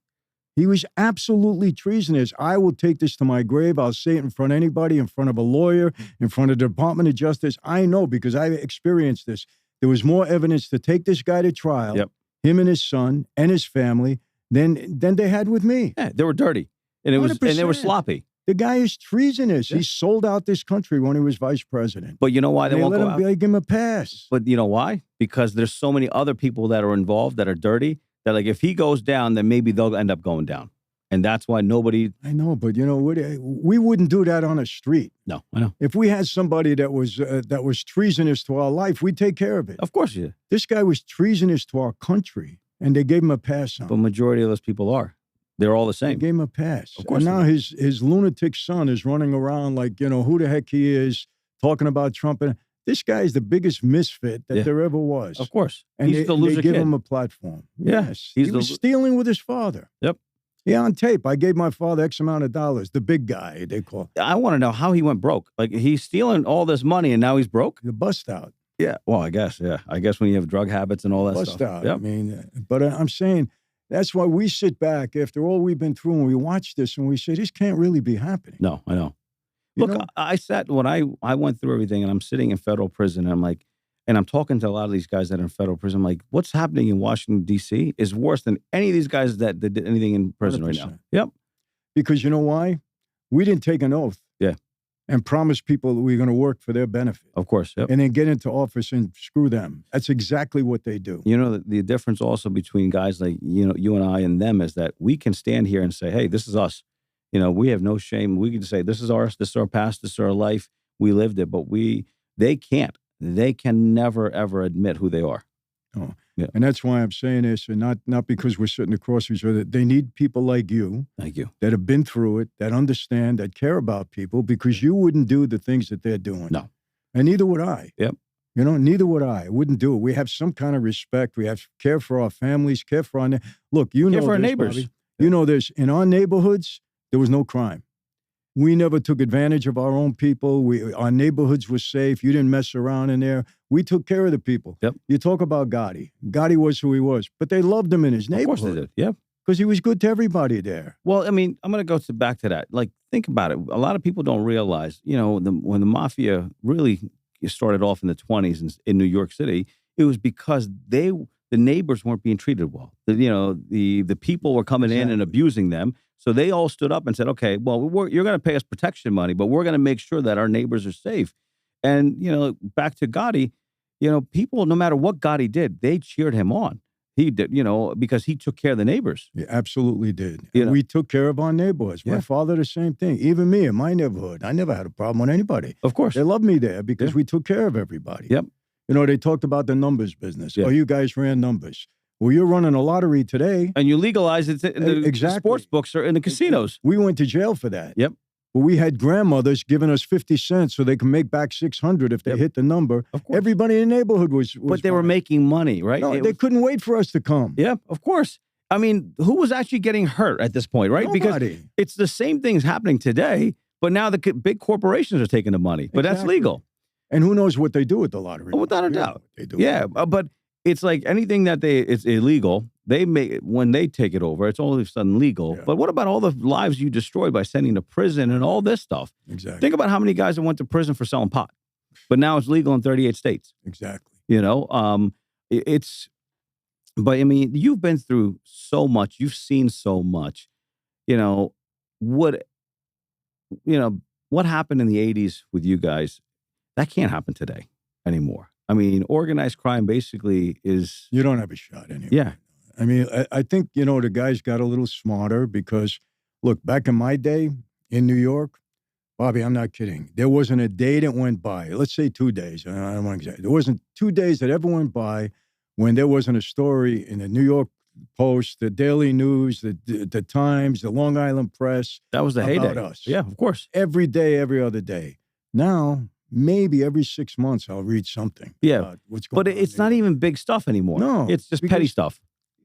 He was absolutely treasonous. I will take this to my grave. I'll say it in front of anybody, in front of a lawyer, in front of the Department of Justice. I know because I experienced this. There was more evidence to take this guy to trial, him and his son and his family, than they had with me. Yeah, they were dirty. And they were sloppy. The guy is treasonous. Yeah. He sold out this country when he was vice president. But you know why they won't go out? They give him a pass. But you know why? Because there's so many other people that are involved that are dirty that, like, if he goes down, then maybe they'll end up going down. And that's why nobody... I know, but you know, we wouldn't do that on a street. No, I know. If we had somebody that was treasonous to our life, we'd take care of it. Of course you did. This guy was treasonous to our country, and they gave him a pass on. But majority of those people are. They're all the same. They gave him a pass. Of course. And now his lunatic son is running around like, you know, who the heck he is, talking about Trump. And this guy is the biggest misfit that there ever was. Of course. And he's the loser they give kid. him a platform. Yeah. Yes. He was stealing with his father. Yep. Yeah, on tape. I gave my father X amount of dollars. The big guy, they call it. I want to know how he went broke. Like, he's stealing all this money and now he's broke? The bust out. Yeah. Well, I guess, yeah. I guess when you have drug habits and all that bust stuff. Bust out. Yep. I mean, but I'm saying... That's why we sit back after all we've been through and we watch this and we say, this can't really be happening. No, I know. Look, I sat when I went through everything and I'm sitting in federal prison and I'm like, and I'm talking to a lot of these guys that are in federal prison. I'm like, what's happening in Washington, D.C. is worse than any of these guys that did anything in prison 100%. Right now. Yep. Because you know why? We didn't take an oath. Yeah. And promise people that we're going to work for their benefit. Of course, yep. And then get into office and screw them. That's exactly what they do. You know, the difference also between guys like, you know, you and I and them is that we can stand here and say, hey, this is us. You know, we have no shame. We can say, this is ours, this is our past, this is our life. We lived it, but they can't. They can never, ever admit who they are. Oh, yeah. And that's why I'm saying this, and not because we're sitting across each other. They need people like you. Thank you. That have been through it, that understand, that care about people, because you wouldn't do the things that they're doing. No. And neither would I. Yep. You know, neither would I. I wouldn't do it. We have some kind of respect. We have care for our families, care for our... Look, you know care for our this, neighbors. Bobby. You know this. In our neighborhoods, there was no crime. We never took advantage of our own people. Our neighborhoods were safe. You didn't mess around in there. We took care of the people. Yep. You talk about Gotti. Gotti was who he was, but they loved him in his neighborhood. Of course they did. Yep. Because he was good to everybody there. Well, I mean, I'm going to go back to that. Like, think about it. A lot of people don't realize, you know, when the Mafia really started off in the 20s in New York City, it was because the neighbors weren't being treated well. The people were coming in and abusing them. So they all stood up and said, okay, well, you're going to pay us protection money, but we're going to make sure that our neighbors are safe. And, you know, back to Gotti, you know, people, no matter what Gotti did, they cheered him on. He did, you know, because he took care of the neighbors. He absolutely did. We took care of our neighbors. My father, the same thing. Even me in my neighborhood, I never had a problem with anybody. Of course. They loved me there because we took care of everybody. Yep. You know, they talked about the numbers business. Oh, you guys ran numbers. Well, you're running a lottery today. And you legalize it in the sports books or in the casinos. We went to jail for that. Yep. But we had grandmothers giving us 50 cents so they can make back 600 if they hit the number. Of course. Everybody in the neighborhood was But they were making money, right? No, they couldn't wait for us to come. Yep, of course. I mean, who was actually getting hurt at this point, right? Nobody. Because it's the same things happening today, but now the big corporations are taking the money. But that's legal. And who knows what they do with the lottery? Oh, without a doubt. They do. Yeah, but it's like anything that it's illegal. When they take it over, it's all of a sudden legal. Yeah. But what about all the lives you destroyed by sending to prison and all this stuff? Exactly. Think about how many guys that went to prison for selling pot, but now it's legal in 38 states. Exactly. You know, but I mean, you've been through so much. You've seen so much. You know, what happened in the 80s with you guys, that can't happen today anymore. I mean, organized crime basically is... You don't have a shot anymore. Yeah. I mean, I think, you know, the guys got a little smarter because, look, back in my day in New York, Bobby, I'm not kidding. There wasn't a day that went by. Let's say 2 days. I don't want to exaggerate. There wasn't 2 days that ever went by when there wasn't a story in the New York Post, the Daily News, the Times, the Long Island Press. That was the heyday. About us. Yeah, of course. Every day, every other day. Now... maybe every 6 months I'll read something. Yeah, what's going on. But it's not even big stuff anymore. No. It's just petty stuff.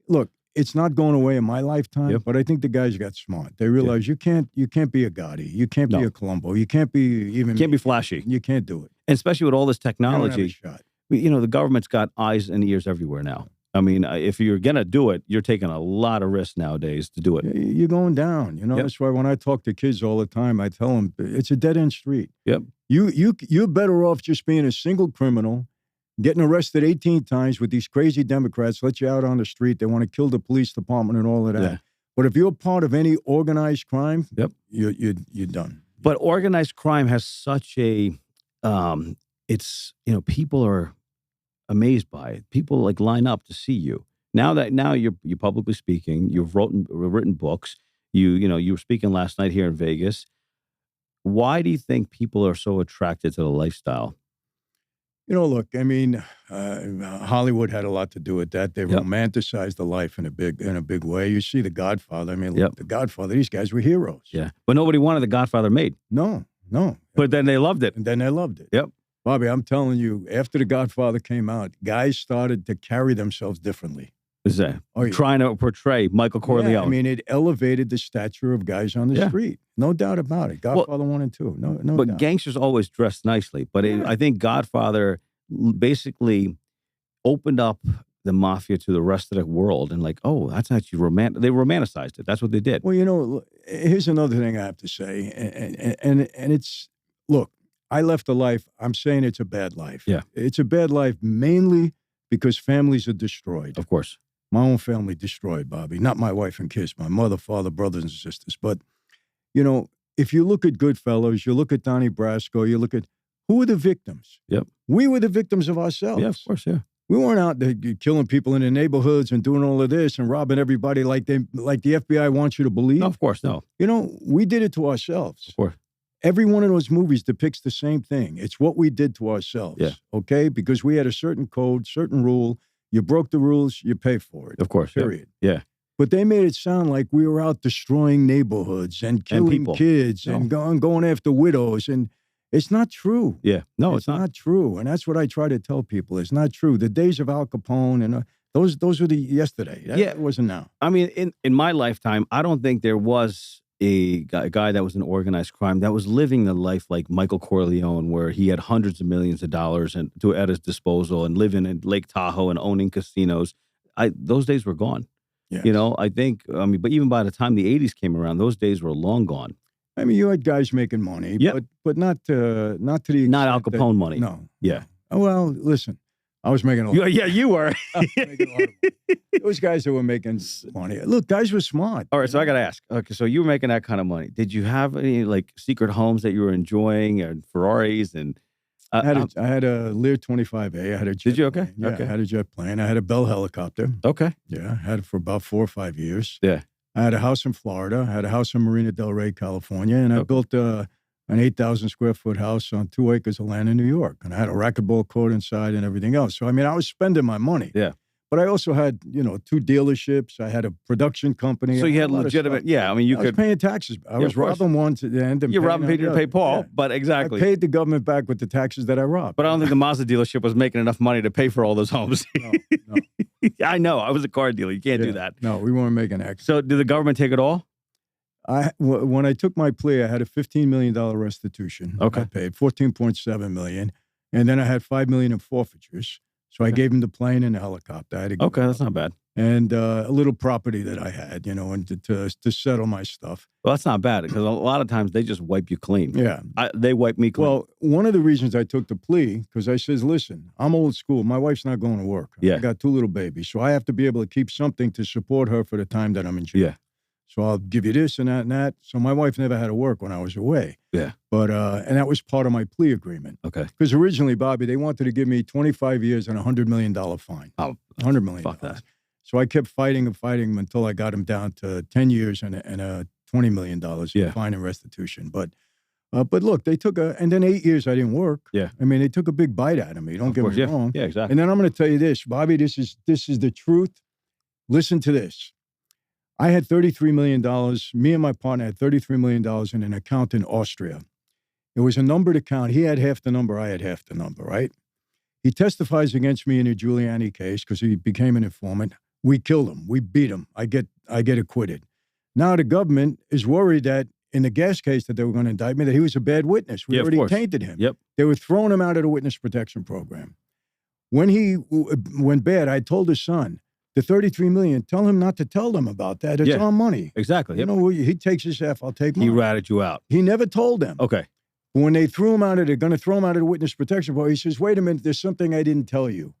Look, it's not going away in my lifetime, but I think the guys got smart. They realize you can't be a Gotti. You can't be a Colombo. You can't be even... You can't be flashy. You can't do it. And especially with all this technology. You don't have a shot. You know, the government's got eyes and ears everywhere now. I mean, if you're going to do it, you're taking a lot of risks nowadays to do it. You're going down. You know, that's why when I talk to kids all the time, I tell them it's a dead-end street. Yep. You're better off just being a single criminal, getting arrested 18 times with these crazy Democrats, let you out on the street. They want to kill the police department and all of that. Yeah. But if you're part of any organized crime, yep, you're done. But organized crime has such a, it's, people are amazed by it. People like line up to see you. Now you're publicly speaking, you've written books. You were speaking last night here in Vegas. Why do you think people are so attracted to the lifestyle? Look, I mean, Hollywood had a lot to do with that. They romanticized the life in a big way. You see The Godfather. I mean, look, The Godfather, these guys were heroes. Yeah. But nobody wanted The Godfather made. No. But then they loved it. And then they loved it. Yep. Bobby, I'm telling you, after The Godfather came out, guys started to carry themselves differently. Is that trying to portray Michael Corleone? Yeah, I mean, it elevated the stature of guys on the street. No doubt about it. Godfather 1 and 2. No but doubt. Gangsters always dressed nicely. But I think Godfather basically opened up the mafia to the rest of the world and like, oh, that's actually romantic. They romanticized it. That's what they did. Well, here's another thing I have to say. And it's, look, I left a life. I'm saying it's a bad life. Yeah. It's a bad life mainly because families are destroyed. Of course. My own family destroyed, Bobby. Not my wife and kids, my mother, father, brothers and sisters. But, if you look at Goodfellas, you look at Donnie Brasco, you look at, who are the victims? Yep. We were the victims of ourselves. Yeah, of course, yeah. We weren't out there killing people in the neighborhoods and doing all of this and robbing everybody like the FBI wants you to believe. No, of course, no. We did it to ourselves. Of course. Every one of those movies depicts the same thing. It's what we did to ourselves. Yeah. Okay? Because we had a certain code, certain rule. You broke the rules, you pay for it. Of course. Period. Yeah. But they made it sound like we were out destroying neighborhoods and killing kids and going after widows. And it's not true. Yeah. No, it's not true. And that's what I try to tell people. It's not true. The days of Al Capone and those were the yesterday. That wasn't now. I mean, in my lifetime, I don't think there was a guy that was in organized crime that was living the life like Michael Corleone, where he had hundreds of millions of dollars at his disposal and living in Lake Tahoe and owning casinos. Those days were gone. Yes. But even by the time the 80s came around, those days were long gone. I mean, you had guys making money, but not to the extent not Al Capone money. No. Yeah. Oh, well, listen, I was making a lot. Yeah, you were. I was making a lot of money. Those guys that were making money. Look, guys were smart. All right, so I got to ask. Okay, so you were making that kind of money. Did you have any like secret homes that you were enjoying, and Ferraris and? I had a Lear 25A. I had a jet. Did you? Okay. Plane. Yeah, okay. I had a jet plane. I had a Bell helicopter. Okay. Yeah, I had it for about 4 or 5 years. Yeah. I had a house in Florida. I had a house in Marina del Rey, California, and I built an 8,000 square foot house on 2 acres of land in New York. And I had a racquetball court inside and everything else. So I mean, I was spending my money. Yeah. But I also had, 2 dealerships. I had a production company. So you had legitimate, I mean, I was paying taxes. I was robbing one to the end. You're robbing Peter to pay Paul, but exactly. I paid the government back with the taxes that I robbed. But I don't think the Mazda dealership was making enough money to pay for all those homes. No. I know. I was a car dealer. You can't do that. No, we weren't making that. So did the government take it all? When I took my plea, I had a $15 million restitution. Okay. I paid $14.7 million. And then I had $5 million in forfeitures. So I gave him the plane and the helicopter. I had to give that's not bad. And a little property that I had, and to settle my stuff. Well, that's not bad because a lot of times they just wipe you clean. Yeah. They wipe me clean. Well, one of the reasons I took the plea, because I says, listen, I'm old school. My wife's not going to work. Yeah. I got 2 little babies. So I have to be able to keep something to support her for the time that I'm in jail. Yeah. So I'll give you this and that and that. So my wife never had to work when I was away. Yeah. But, and that was part of my plea agreement. Okay. Because originally, Bobby, they wanted to give me 25 years and $100 million fine. Oh, $100 million. Fuck that. So I kept fighting until I got him down to 10 years and a $20 million fine and restitution. But look, they took and then 8 years I didn't work. Yeah. I mean, they took a big bite out of me. Don't get me wrong. Yeah, exactly. And then I'm going to tell you this, Bobby, this is the truth. Listen to this. I had $33 million. Me and my partner had $33 million in an account in Austria. It was a numbered account. He had half the number. I had half the number, right? He testifies against me in a Giuliani case because he became an informant. We killed him. We beat him. I get acquitted. Now the government is worried that in the gas case that they were going to indict me, that he was a bad witness. We already tainted him. Yep. They were throwing him out of the witness protection program. When he went bad, I told his son, the $33 million, tell him not to tell them about that. It's our money. Exactly. You know, he takes his half, I'll take mine. He ratted you out. He never told them. Okay. When they threw him out of, they're going to throw him out of the witness protection board, he says, wait a minute, there's something I didn't tell you.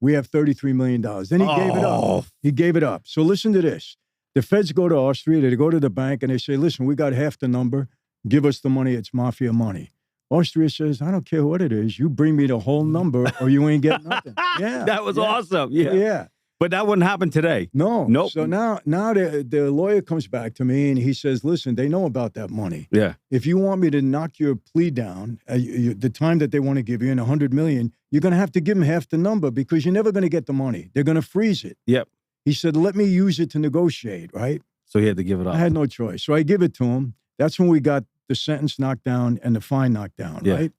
We have $33 million. Then he gave it up. He gave it up. So listen to this. The feds go to Austria, they go to the bank, and they say, listen, we got half the number. Give us the money. It's mafia money. Austria says, I don't care what it is. You bring me the whole number or you ain't getting nothing. Yeah. That was awesome. Yeah. Yeah. But that wouldn't happen today. No. Nope. So now the lawyer comes back to me and he says, listen, they know about that money. Yeah. If you want me to knock your plea down, the time that they want to give you in $100 million, you're going to have to give them half the number because you're never going to get the money. They're going to freeze it. Yep. He said, let me use it to negotiate, right? So he had to give it up. I had no choice. So I give it to him. That's when we got the sentence knocked down and the fine knocked down, right?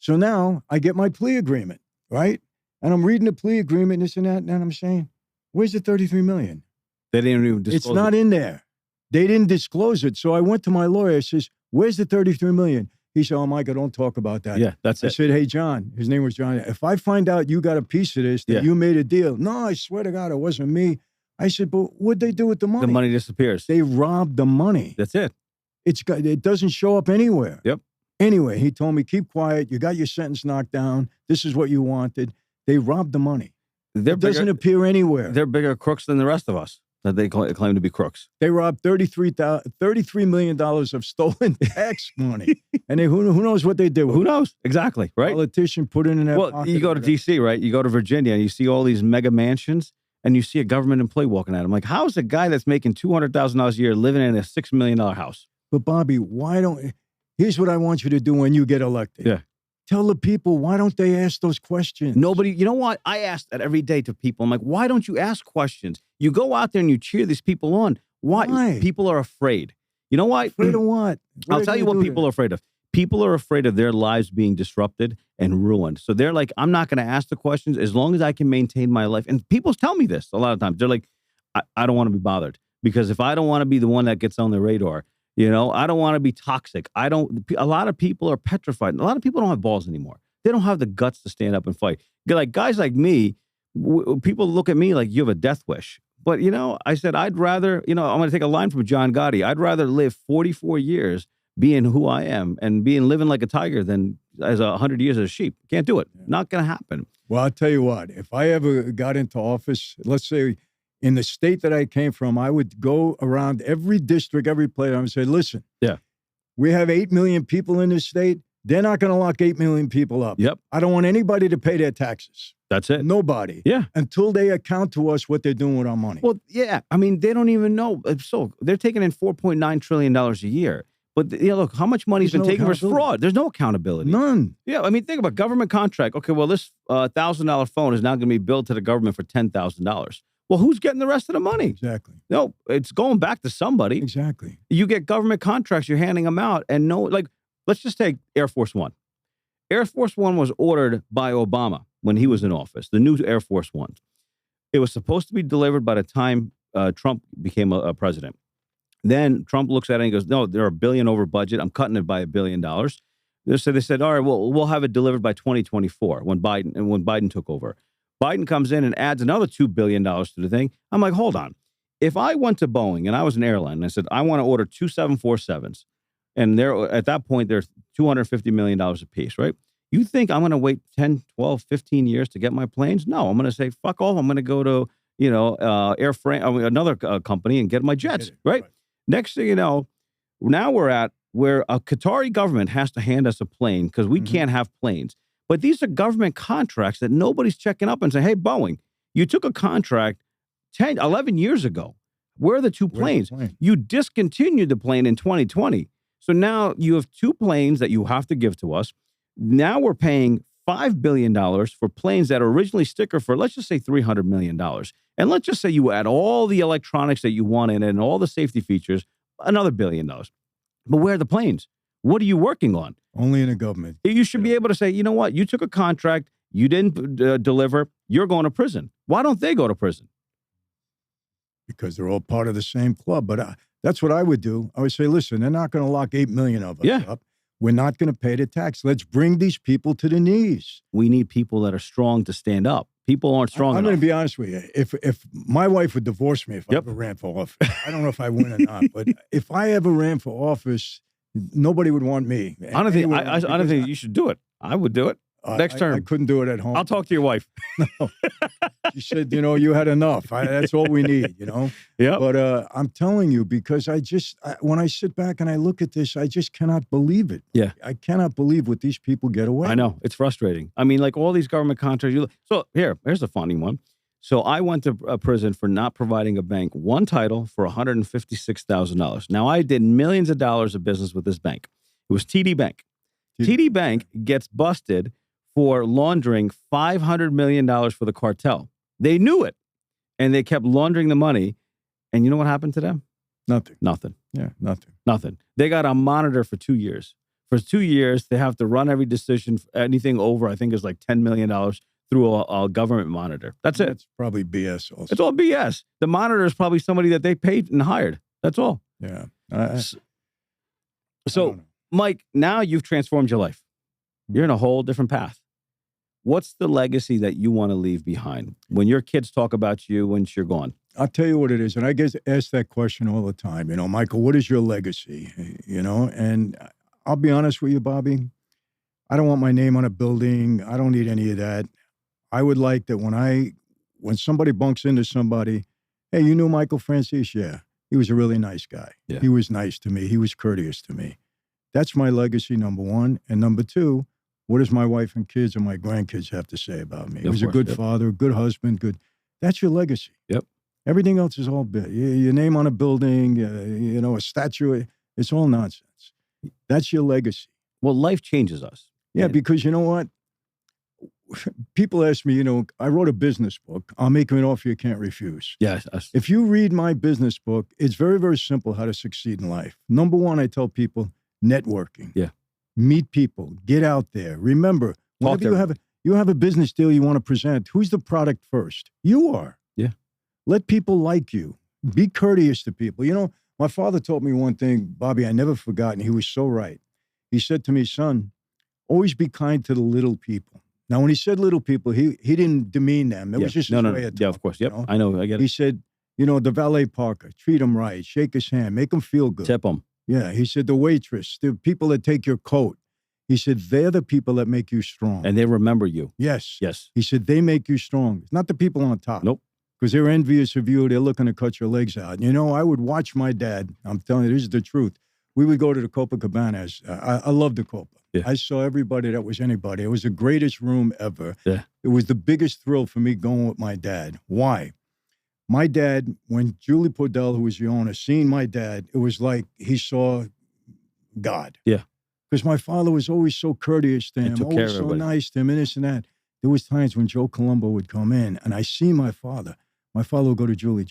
So now I get my plea agreement, right? And I'm reading the plea agreement, this and that, and I'm saying, where's the $33 million? They didn't even disclose It's not in there. They didn't disclose it. So I went to my lawyer. I says, where's the $33 million? He said, oh, Michael, don't talk about that. Yeah, that's it. I said, hey, John, his name was John. If I find out you got a piece of this, that you made a deal. No, I swear to God, it wasn't me. I said, but what'd they do with the money? The money disappears. They robbed the money. That's it. It doesn't show up anywhere. Yep. Anyway, he told me, keep quiet. You got your sentence knocked down. This is what you wanted. They robbed the money. It doesn't appear anywhere. They're bigger crooks than the rest of us that they claim to be crooks. They robbed $33 million of stolen tax money. And who knows what they did with it? Who knows? Exactly, right? Politician put it in their pocket. Well, you go to D.C., right? You go to Virginia, and you see all these mega mansions, and you see a government employee walking at them. Like, how is a guy that's making $200,000 a year living in a $6 million house? But, Bobby, here's what I want you to do when you get elected. Yeah. Tell the people, why don't they ask those questions? Nobody, you know what? I ask that every day to people. I'm like, why don't you ask questions? You go out there and you cheer these people on. Why? People are afraid. You know why? Afraid of what? I'll tell you what people are afraid of. People are afraid of their lives being disrupted and ruined. So they're like, I'm not going to ask the questions as long as I can maintain my life. And people tell me this a lot of times. They're like, I don't want to be bothered because if I don't want to be the one that gets on the radar, you know, I don't want to be toxic. A lot of people are petrified. A lot of people don't have balls anymore. They don't have the guts to stand up and fight. Like guys like me, people look at me like you have a death wish. But, you know, I said, I'd rather, you know, I'm going to take a line from John Gotti. I'd rather live 44 years being who I am and living like a tiger than as 100 years as a sheep. Can't do it. Not going to happen. Well, I'll tell you what, if I ever got into office, let's say in the state that I came from, I would go around every district, every place, and say, listen, we have 8 million people in this state. They're not going to lock 8 million people up. Yep. I don't want anybody to pay their taxes. That's it. Nobody. Yeah. Until they account to us what they're doing with our money. Well, yeah. I mean, they don't even know. So they're taking in $4.9 trillion a year. But, you know, look, how much money's been taken for fraud? There's no accountability. None. Yeah, I mean, think about government contract. Okay, well, this $1,000 phone is now going to be billed to the government for $10,000. Well, who's getting the rest of the money? Exactly. No, it's going back to somebody. Exactly. You get government contracts, you're handing them out, and let's just take Air Force One. Air Force One was ordered by Obama when he was in office, the new Air Force One. It was supposed to be delivered by the time Trump became a president. Then Trump looks at it and he goes, no, they're $1 billion over budget. I'm cutting it by $1 billion. So they said, all right, well, we'll have it delivered by 2024 when Biden took over. Biden comes in and adds another $2 billion to the thing. I'm like, hold on. If I went to Boeing and I was an airline and I said, I want to order 2 747s, and at that point, they're $250 million a piece, right? You think I'm going to wait 10, 12, 15 years to get my planes? No, I'm going to say, fuck off. I'm going to go to, another company and get my jets, right? Next thing you know, now we're at where a Qatari government has to hand us a plane because we can't have planes. But these are government contracts that nobody's checking up and saying, hey, Boeing, you took a contract 10, 11 years ago. Where are the two planes? You discontinued the plane in 2020. So now you have 2 planes that you have to give to us. Now we're paying $5 billion for planes that are originally sticker for, let's just say $300 million. And let's just say you add all the electronics that you want in it and all the safety features, another $1 billion. But where are the planes? What are you working on? Only in a government. You should be able to say, you know what? You took a contract. You didn't deliver. You're going to prison. Why don't they go to prison? Because they're all part of the same club. But that's what I would do. I would say, listen, they're not going to lock 8 million of us up. We're not going to pay the tax. Let's bring these people to the knees. We need people that are strong to stand up. People aren't strong I'm enough. going to be honest with you. If my wife would divorce me if I ever ran for office, I don't know if I win or not, but if I ever ran for office, nobody would want me. I don't think you should do it. I would do it. Next term. I couldn't do it at home. I'll talk to your wife. No. She said, you had enough. That's all we need, Yeah. But I'm telling you, because when I sit back and I look at this, I just cannot believe it. Yeah. I cannot believe what these people get away I know. It's frustrating. I mean, like all these government contracts. So here's a funny one. So I went to prison for not providing a bank one title for $156,000. Now, I did millions of dollars of business with this bank. It was TD Bank. TD Bank gets busted for laundering $500 million for the cartel. They knew it, and they kept laundering the money. And you know what happened to them? Nothing. Yeah, Nothing. They got a monitor for 2 years. For 2 years, they have to run every decision, anything over, I think is like $10 million through a government monitor. That's it. That's probably BS also. It's all BS. The monitor is probably somebody that they paid and hired. That's all. Yeah. So, Mike, now you've transformed your life. You're in a whole different path. What's the legacy that you want to leave behind when your kids talk about you once you're gone? I'll tell you what it is. And I get asked that question all the time. Michael, what is your legacy? And I'll be honest with you, Bobby. I don't want my name on a building. I don't need any of that. I would like that when somebody bunks into somebody, hey, you knew Michael Franzese? Yeah. He was a really nice guy. Yeah. He was nice to me. He was courteous to me. That's my legacy, number one. And number two, what does my wife and kids and my grandkids have to say about me? He was a good father, good husband, good. That's your legacy. Yep. Everything else is all bit. Your name on a building, a statue, it's all nonsense. That's your legacy. Well, life changes us. Yeah, because you know what? People ask me, I wrote a business book. I'll make you an offer you can't refuse. Yes. If you read my business book, it's very, very simple how to succeed in life. Number one, I tell people, networking. Yeah. Meet people. Get out there. Remember, whenever you have a business deal you want to present, who's the product first? You are. Yeah. Let people like you. Be courteous to people. My father taught me one thing, Bobby, I never forgot, and he was so right. He said to me, son, always be kind to the little people. Now, when he said little people, he didn't demean them. It was just his way of talking. Yeah, of course. Yep. I know. I get it. He said, the valet parker, treat him right, shake his hand, make him feel good. Tip him. Yeah. He said, the waitress, the people that take your coat. He said, they're the people that make you strong. And they remember you. Yes. Yes. He said, they make you strong. It's not the people on top. Nope. Because they're envious of you. They're looking to cut your legs out. I would watch my dad. I'm telling you, this is the truth. We would go to the Copacabanas. I love the Copa. Yeah. I saw everybody that was anybody. It was the greatest room ever. Yeah. It was the biggest thrill for me going with my dad. Why? My dad, when Julie Podell, who was the owner, seen my dad, it was like he saw God. Yeah. Because my father was always so courteous to him, always so nice to him, and this and that. There was times when Joe Colombo would come in, and I see my father. My father would go to Julie,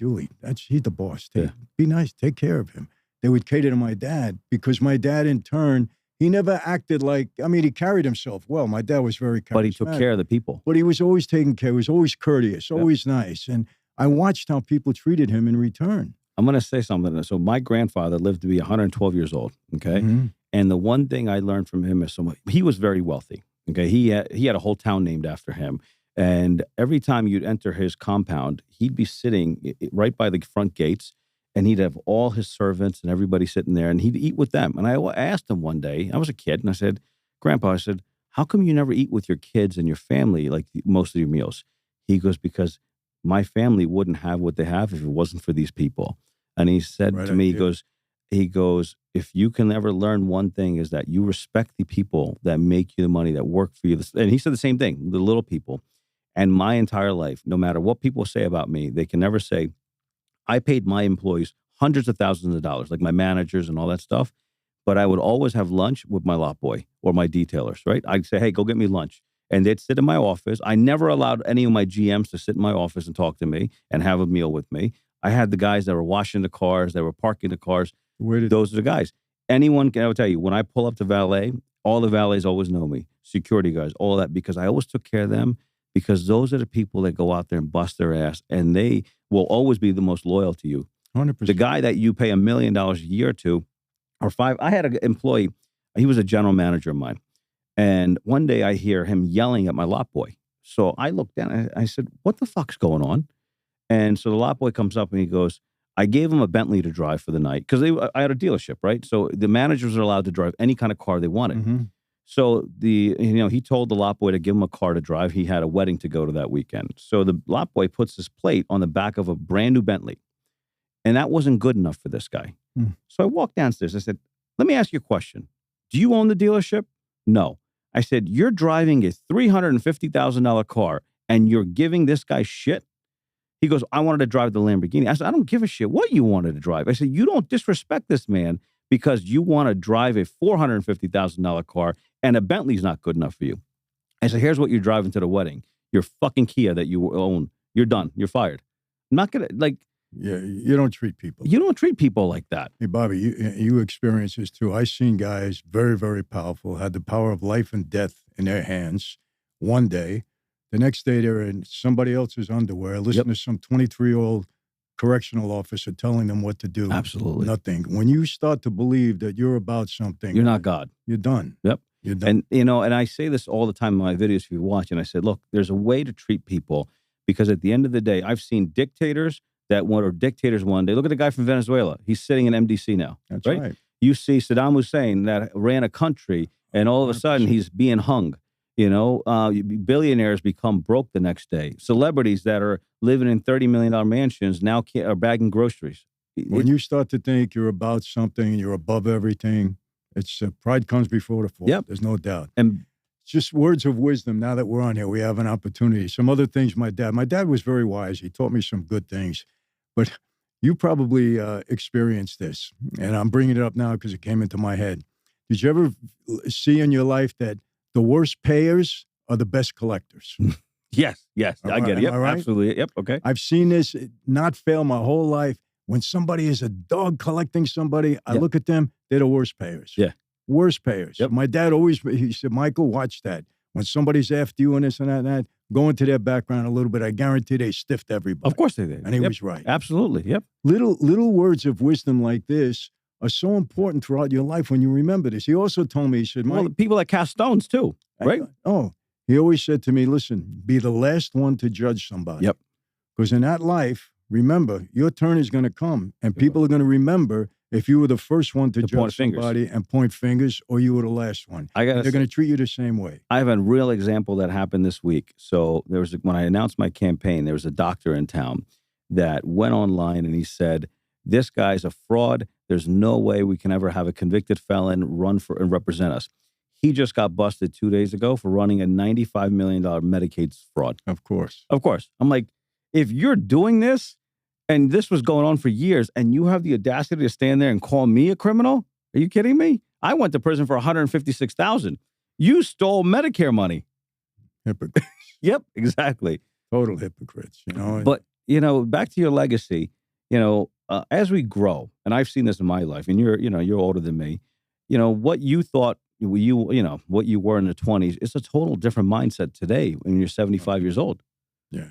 he's the boss. Be nice, take care of him. They would cater to my dad because my dad, in turn, he never acted like, he carried himself well. My dad was very charismatic. But he took care of the people. But he was always taking care. He was always courteous, always nice. And I watched how people treated him in return. I'm going to say something. So my grandfather lived to be 112 years old, okay? Mm-hmm. And the one thing I learned from him is he was very wealthy, okay? He had a whole town named after him. And every time you'd enter his compound, he'd be sitting right by the front gates, and he'd have all his servants and everybody sitting there, and he'd eat with them. And I asked him one day, I was a kid, and I said, Grandpa, I said, how come you never eat with your kids and your family like most of your meals? He goes, because my family wouldn't have what they have if it wasn't for these people. And he said to me, he goes, if you can ever learn one thing is that you respect the people that make you the money, that work for you. And he said the same thing, the little people. And my entire life, no matter what people say about me, they can never say, I paid my employees hundreds of thousands of dollars, like my managers and all that stuff. But I would always have lunch with my lot boy or my detailers, right? I'd say, hey, go get me lunch. And they'd sit in my office. I never allowed any of my GMs to sit in my office and talk to me and have a meal with me. I had the guys that were washing the cars, that were parking the cars. Those are the guys. Anyone can, I will tell you, when I pull up to valet, all the valets always know me. Security guys, all that, because I always took care of them, because those are the people that go out there and bust their ass, and they will always be the most loyal to you. 100%. The guy that you pay $1 million a year to, or five, I had an employee, He was a general manager of mine. And one day I hear him yelling at my lot boy. So I looked down and I said, what the fuck's going on? And so the lot boy comes up and he goes, I gave him a Bentley to drive for the night because I had a dealership, right? So the managers are allowed to drive any kind of car they wanted. Mm-hmm. So he told the lot boy to give him a car to drive. He had a wedding to go to that weekend. So the lot boy puts this plate on the back of a brand new Bentley. And that wasn't good enough for this guy. Mm. So I walked downstairs. I said, let me ask you a question. Do you own the dealership? No. I said, you're driving a $350,000 car and you're giving this guy shit? He goes, I wanted to drive the Lamborghini. I said, I don't give a shit what you wanted to drive. I said, you don't disrespect this man because you want to drive a $450,000 car and a Bentley's not good enough for you. I said, here's what you're driving to the wedding. Your fucking Kia that you own. You're done. You're fired. I'm not going to, Yeah, you don't treat people. You don't treat people like that. Hey, Bobby, you experience this too. I've seen guys very, very powerful, had the power of life and death in their hands one day. The next day, they're in somebody else's underwear, listening to some 23-year-old correctional officer telling them what to do. Absolutely. Nothing. When you start to believe that you're about something, you're not God. You're done. Yep. You're done. And, and I say this all the time in my videos if you watch, and I said, look, there's a way to treat people because at the end of the day, I've seen dictators dictators one day. Look at the guy from Venezuela. He's sitting in MDC now. That's right. You see Saddam Hussein that ran a country, and all of a sudden he's being hung. Billionaires become broke the next day. Celebrities that are living in $30 million mansions now are bagging groceries. When you start to think you're about something, you're above everything, it's pride comes before the fall. Yep. There's no doubt. And just words of wisdom. Now that we're on here, we have an opportunity. Some other things my dad was very wise. He taught me some good things. But you probably experienced this, and I'm bringing it up now because it came into my head. Did you ever see in your life that the worst payers are the best collectors? Yes, I get it. Yep, right? Absolutely. Yep, okay. I've seen this not fail my whole life. When somebody is a dog collecting somebody, I look at them, they're the worst payers. Yeah. Worst payers. Yep. My dad he said, Michael, watch that. When somebody's after you and this and that and that, go into their background a little bit. I guarantee they stiffed everybody. Of course they did. And he was right. Absolutely. Yep. Little words of wisdom like this are so important throughout your life when you remember this. He also told me, he said, well, the people that cast stones too, right? He always said to me, listen, be the last one to judge somebody. Yep. Because in that life, remember, your turn is going to come, and people are going to remember if you were the first one to judge somebody and point fingers, or you were the last one. They're going to treat you the same way. I have a real example that happened this week. So when I announced my campaign, there was a doctor in town that went online and he said, this guy's a fraud. There's no way we can ever have a convicted felon run for and represent us. He just got busted 2 days ago for running a $95 million Medicaid fraud. Of course. I'm like, if you're doing this, and this was going on for years, and you have the audacity to stand there and call me a criminal? Are you kidding me? I went to prison for $156,000. You stole Medicare money. Hypocrites. Yep, exactly. Total hypocrites, But, back to your legacy, as we grow, and I've seen this in my life, and you're older than me, what you thought what you were in the 20s, it's a total different mindset today when you're 75 years old. Yeah.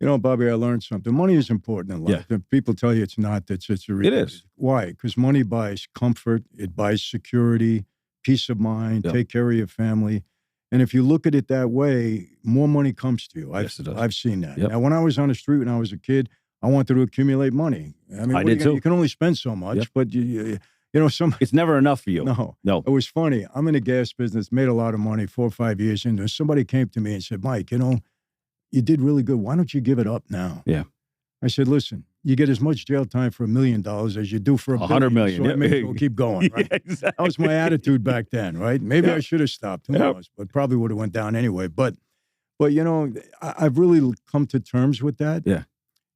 Bobby, I learned something. Money is important in life. If people tell you it's not, it's a reality. It is. Why? Because money buys comfort. It buys security, peace of mind, take care of your family. And if you look at it that way, more money comes to you. Yes, it does. I've seen that. Yep. Now, when I was on the street, when I was a kid, I wanted to accumulate money. I mean, I did too. You can only spend so much, but it's never enough for you. No. It was funny. I'm in the gas business, made a lot of money 4 or 5 years into. Somebody came to me and said, Mike, you did really good. Why don't you give it up now? Yeah. I said, listen, you get as much jail time for $1 million as you do for $100 million. So I may as well keep going, right? Exactly. That was my attitude back then, right? Maybe I should have stopped. Who knows? But probably would have went down anyway. But I've really come to terms with that. Yeah.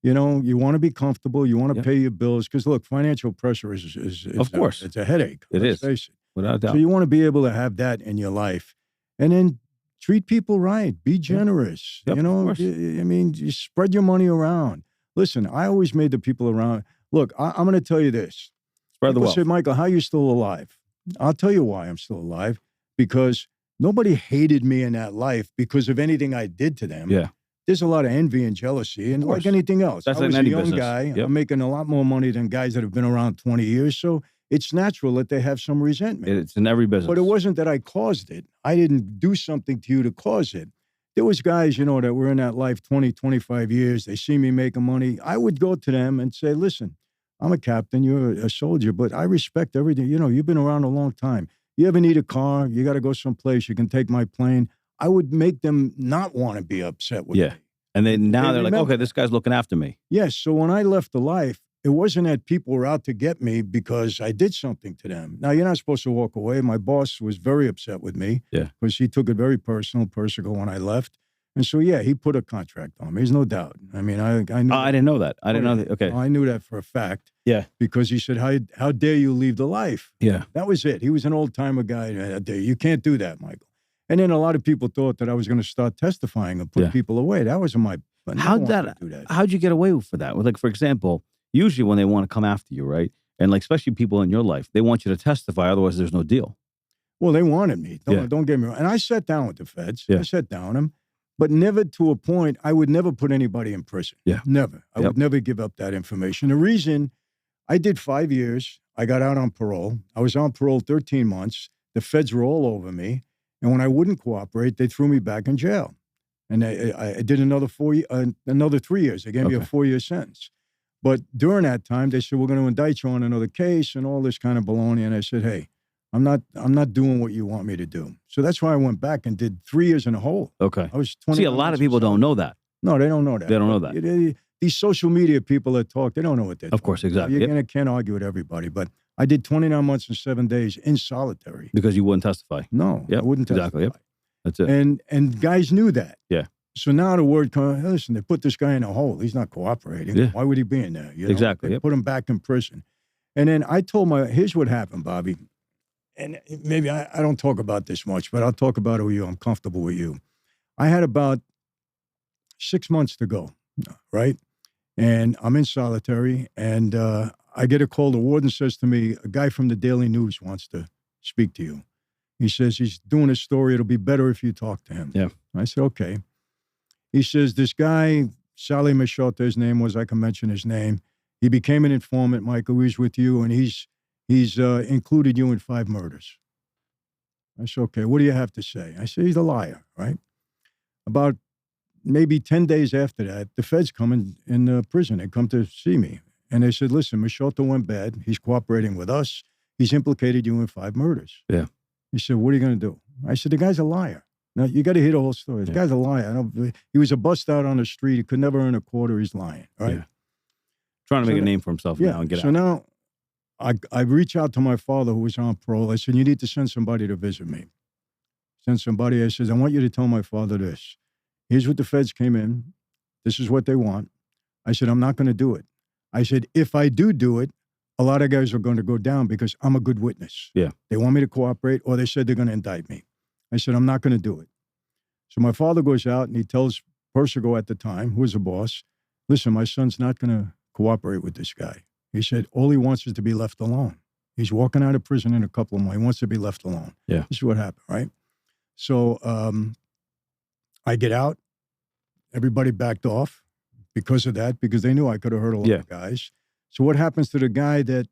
You want to be comfortable. You want to pay your bills. Because, look, financial pressure is of course. It's a headache. Let's face it. Without a doubt. So you want to be able to have that in your life. And then treat people right. Be generous. Yep, You spread your money around. Listen, I always made the people around. Look, I'm going to tell you this. Spread the wealth. Say, Michael, how are you still alive? I'll tell you why I'm still alive. Because nobody hated me in that life because of anything I did to them. Yeah. There's a lot of envy and jealousy, and like anything else. That's I was like a any young business. guy. Yep. I'm making a lot more money than guys that have been around 20 years. So it's natural that they have some resentment. It's in every business. But it wasn't that I caused it. I didn't do something to you to cause it. There was guys, you know, that were in that life 20, 25 years. They see me making money. I would go to them and say, listen, I'm a captain, you're a soldier, but I respect everything. You know, you've been around a long time. You ever need a car, you got to go someplace, you can take my plane. I would make them not want to be upset with me. And then now they're like, okay, this guy's looking after me. Yes. So when I left the life, it wasn't that people were out to get me because I did something to them. Now, you're not supposed to walk away. My boss was very upset with me because he took it very personal when I left. And so, yeah, he put a contract on me. There's no doubt. I mean, I knew I didn't know that. I didn't know that. Okay. I knew that for a fact. Yeah. Because he said, how dare you leave the life? Yeah. That was it. He was an old-timer guy. You can't do that, Michael. And then a lot of people thought that I was going to start testifying and put people away. That wasn't my... How'd you get away for that? Like, for example... Usually when they want to come after you, right? And like, especially people in your life, they want you to testify. Otherwise, there's no deal. Well, they wanted me. Don't get me wrong. And I sat down with the feds. I sat down with them, but never to a point. I would never put anybody in prison. Never. I would never give up that information. The reason I did 5 years, I got out on parole. I was on parole 13 months. The feds were all over me. And when I wouldn't cooperate, they threw me back in jail. And I did another 3 years. They gave me a 4-year sentence. But during that time, they said, we're going to indict you on another case and all this kind of baloney. And I said, hey, I'm not doing what you want me to do. So that's why I went back and did 3 years in a hole. Okay. I was 20. See, a lot of people don't know that. No, they don't know that. They don't know that. These social media people that talk, they don't know what they're Of course, exactly. You can't argue with everybody. But I did 29 months and 7 days in solitary. Because you wouldn't testify. No, I wouldn't testify. Exactly, That's it. And guys knew that. Yeah. So now the word comes, listen, they put this guy in a hole. He's not cooperating. Yeah. Why would he be in there? You know? Exactly. They put him back in prison. And then I told here's what happened, Bobby. And maybe I don't talk about this much, but I'll talk about it with you. I'm comfortable with you. I had about 6 months to go, right? And I'm in solitary, and I get a call. The warden says to me, a guy from the Daily News wants to speak to you. He says he's doing a story. It'll be better if you talk to him. Yeah. I said, okay. He says, this guy, Sally Machota, his name was, I can mention his name. He became an informant, Michael. He's with you, and he's included you in 5 murders. I said, okay, what do you have to say? I said, he's a liar, right? About maybe 10 days after that, the feds come in prison. They come to see me. And they said, listen, Machota went bad. He's cooperating with us. He's implicated you in 5 murders. Yeah. He said, what are you going to do? I said, the guy's a liar. Now, you got to hear the whole story. The guy's a liar. He was a bust out on the street. He could never earn a quarter. He's lying, right? Yeah. Trying to make a name for himself now and get out. So now I reach out to my father who was on parole. I said, you need to send somebody to visit me. Send somebody. I said, I want you to tell my father this. Here's what the feds came in. This is what they want. I said, I'm not going to do it. I said, if I do it, a lot of guys are going to go down because I'm a good witness. Yeah. They want me to cooperate, or they said they're going to indict me. I said, I'm not going to do it. So my father goes out and he tells Persico at the time, who was the boss, listen, my son's not going to cooperate with this guy. He said, all he wants is to be left alone. He's walking out of prison in a couple of months. He wants to be left alone. Yeah. This is what happened, right? So I get out. Everybody backed off because of that, because they knew I could have hurt a lot of guys. So what happens to the guy that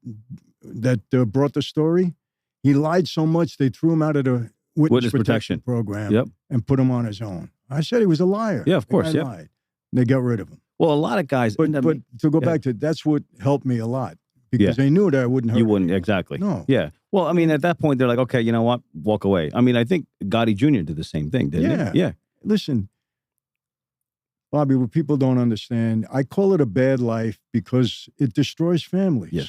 brought the story? He lied so much, they threw him out of the witness protection program and put him on his own. I said he was a liar. Yeah, of course. Yeah. Lied. They got rid of him. Well, a lot of guys. But to go back to that's what helped me a lot, because they knew that I wouldn't hurt you wouldn't, anyone. exactly. No. Yeah. Well, I mean, at that point, they're like, okay, you know what? Walk away. I mean, I think Gotti Jr. did the same thing, didn't he? Yeah. Listen, Bobby, what people don't understand, I call it a bad life because it destroys families. Yeah.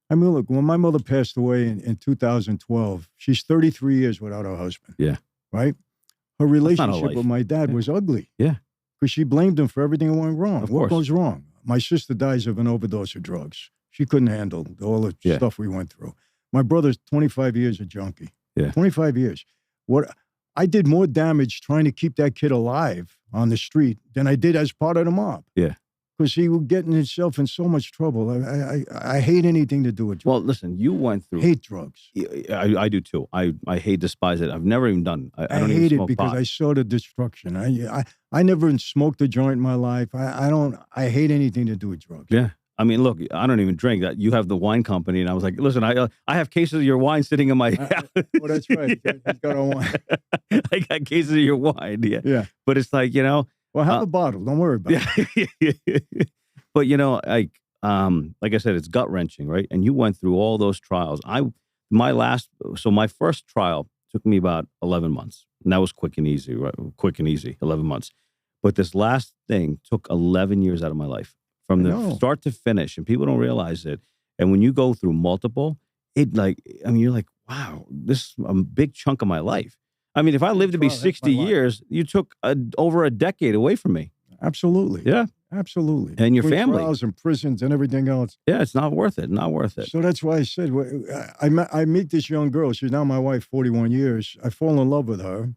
I mean, look, when my mother passed away in 2012, she's 33 years without her husband. Yeah. Right? Her relationship with my dad was ugly. Yeah. Because she blamed him for everything that went wrong. Of What course. goes wrong? My sister dies of an overdose of drugs. She couldn't handle all the stuff we went through. My brother's 25 years a junkie. Yeah. 25 years. What I did more damage trying to keep that kid alive on the street than I did as part of the mob. Yeah. Because he was getting himself in so much trouble. I hate anything to do with drugs. Well, listen, you went through. Hate drugs. I do too. I hate, despise it. I've never even done. I don't hate even it smoke because pot. I saw the destruction. I never smoked a joint in my life. I hate anything to do with drugs. Yeah. I mean, look, I don't even drink. That you have the wine company, and I was like, listen, I have cases of your wine sitting in my house. Oh, that's right. He's got our wine. I got cases of your wine. Yeah. Yeah. But it's like, Well, have a bottle. Don't worry about it. But like I said, it's gut wrenching, right? And you went through all those trials. My first trial took me about 11 months, and that was quick and easy, right? Quick and easy, 11 months. But this last thing took 11 years out of my life, from the start to finish, and people don't realize it. And when you go through multiple, you're like, wow, this is a big chunk of my life. I mean, if I lived to be 60 years, you took over a decade away from me. Absolutely. Yeah. Absolutely. And your family. Trials and prisons and everything else. Yeah, it's not worth it. Not worth it. So that's why I said, I meet this young girl. She's now my wife, 41 years. I fall in love with her.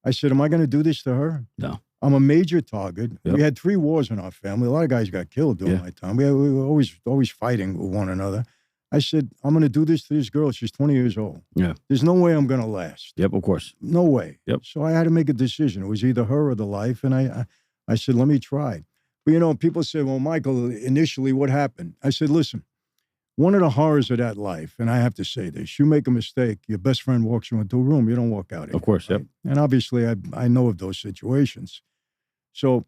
I said, am I going to do this to her? No. I'm a major target. Yep. We had 3 wars in our family. A lot of guys got killed during my time. We were always fighting with one another. I said, I'm going to do this to this girl. She's 20 years old. Yeah. There's no way I'm going to last. Yep, of course. No way. Yep. So I had to make a decision. It was either her or the life. And I said, let me try. But, people say, well, Michael, initially what happened? I said, listen, one of the horrors of that life, and I have to say this, you make a mistake, your best friend walks you into a room, you don't walk out. Of course, right? yep. And obviously, I know of those situations. So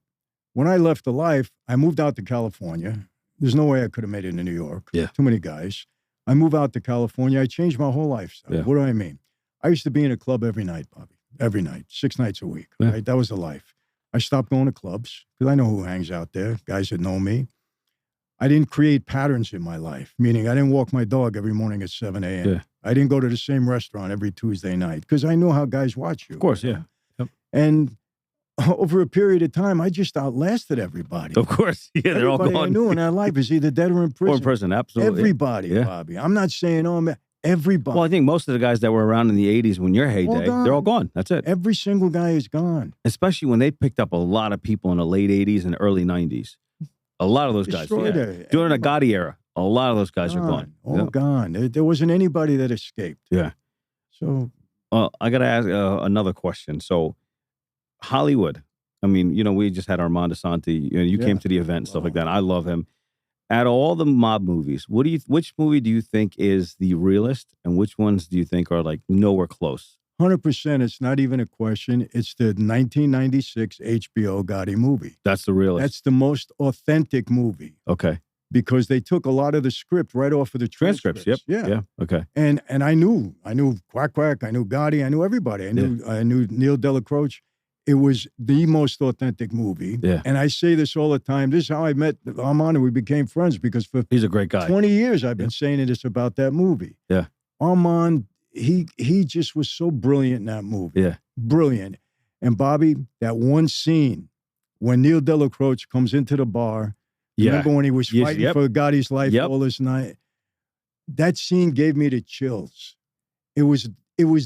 when I left the life, I moved out to California. There's no way I could have made it in New York. Yeah. Too many guys. I moved out to California. I changed my whole lifestyle. Yeah. What do I mean? I used to be in a club every night, Bobby. Every night, 6 nights a week. Yeah. Right? That was the life. I stopped going to clubs because I know who hangs out there, guys that know me. I didn't create patterns in my life, meaning I didn't walk my dog every morning at 7 a.m. Yeah. I didn't go to the same restaurant every Tuesday night because I knew how guys watch you. Of course, yeah. Yep. And over a period of time, I just outlasted everybody. Of course. Yeah, they're all gone. Everybody I knew in that life is either dead or in prison. Or in prison, absolutely. Everybody, yeah. Bobby. I'm not saying, everybody. Well, I think most of the guys that were around in the 80s when your heyday, they're all gone. That's it. Every single guy is gone. Especially when they picked up a lot of people in the late 80s and early 90s. A lot of those guys. Yeah. During the Gotti era, a lot of those guys are gone. All gone. There wasn't anybody that escaped. Yeah. So. I got to ask another question. So, Hollywood, I mean, we just had Armando Santi. You came to the event and stuff like that. I love him. Out of all the mob movies, which movie do you think is the realest, and which ones do you think are like nowhere close? 100%. It's not even a question. It's the 1996 HBO Gotti movie. That's the realest. That's the most authentic movie. Okay. Because they took a lot of the script right off of the transcripts. Yep. Yeah. Okay. And I knew Quack Quack. I knew Gotti. I knew everybody. I knew Neil Delacroce. It was the most authentic movie. Yeah. And I say this all the time. This is how I met Armando. We became friends because for he's a great guy. 20 years I've been saying this about that movie. Yeah. Armand, he just was so brilliant in that movie. Yeah. Brilliant. And Bobby, that one scene when Neil Delacroce comes into the bar. Remember when he was fighting for Gotti's life all this night? That scene gave me the chills. It was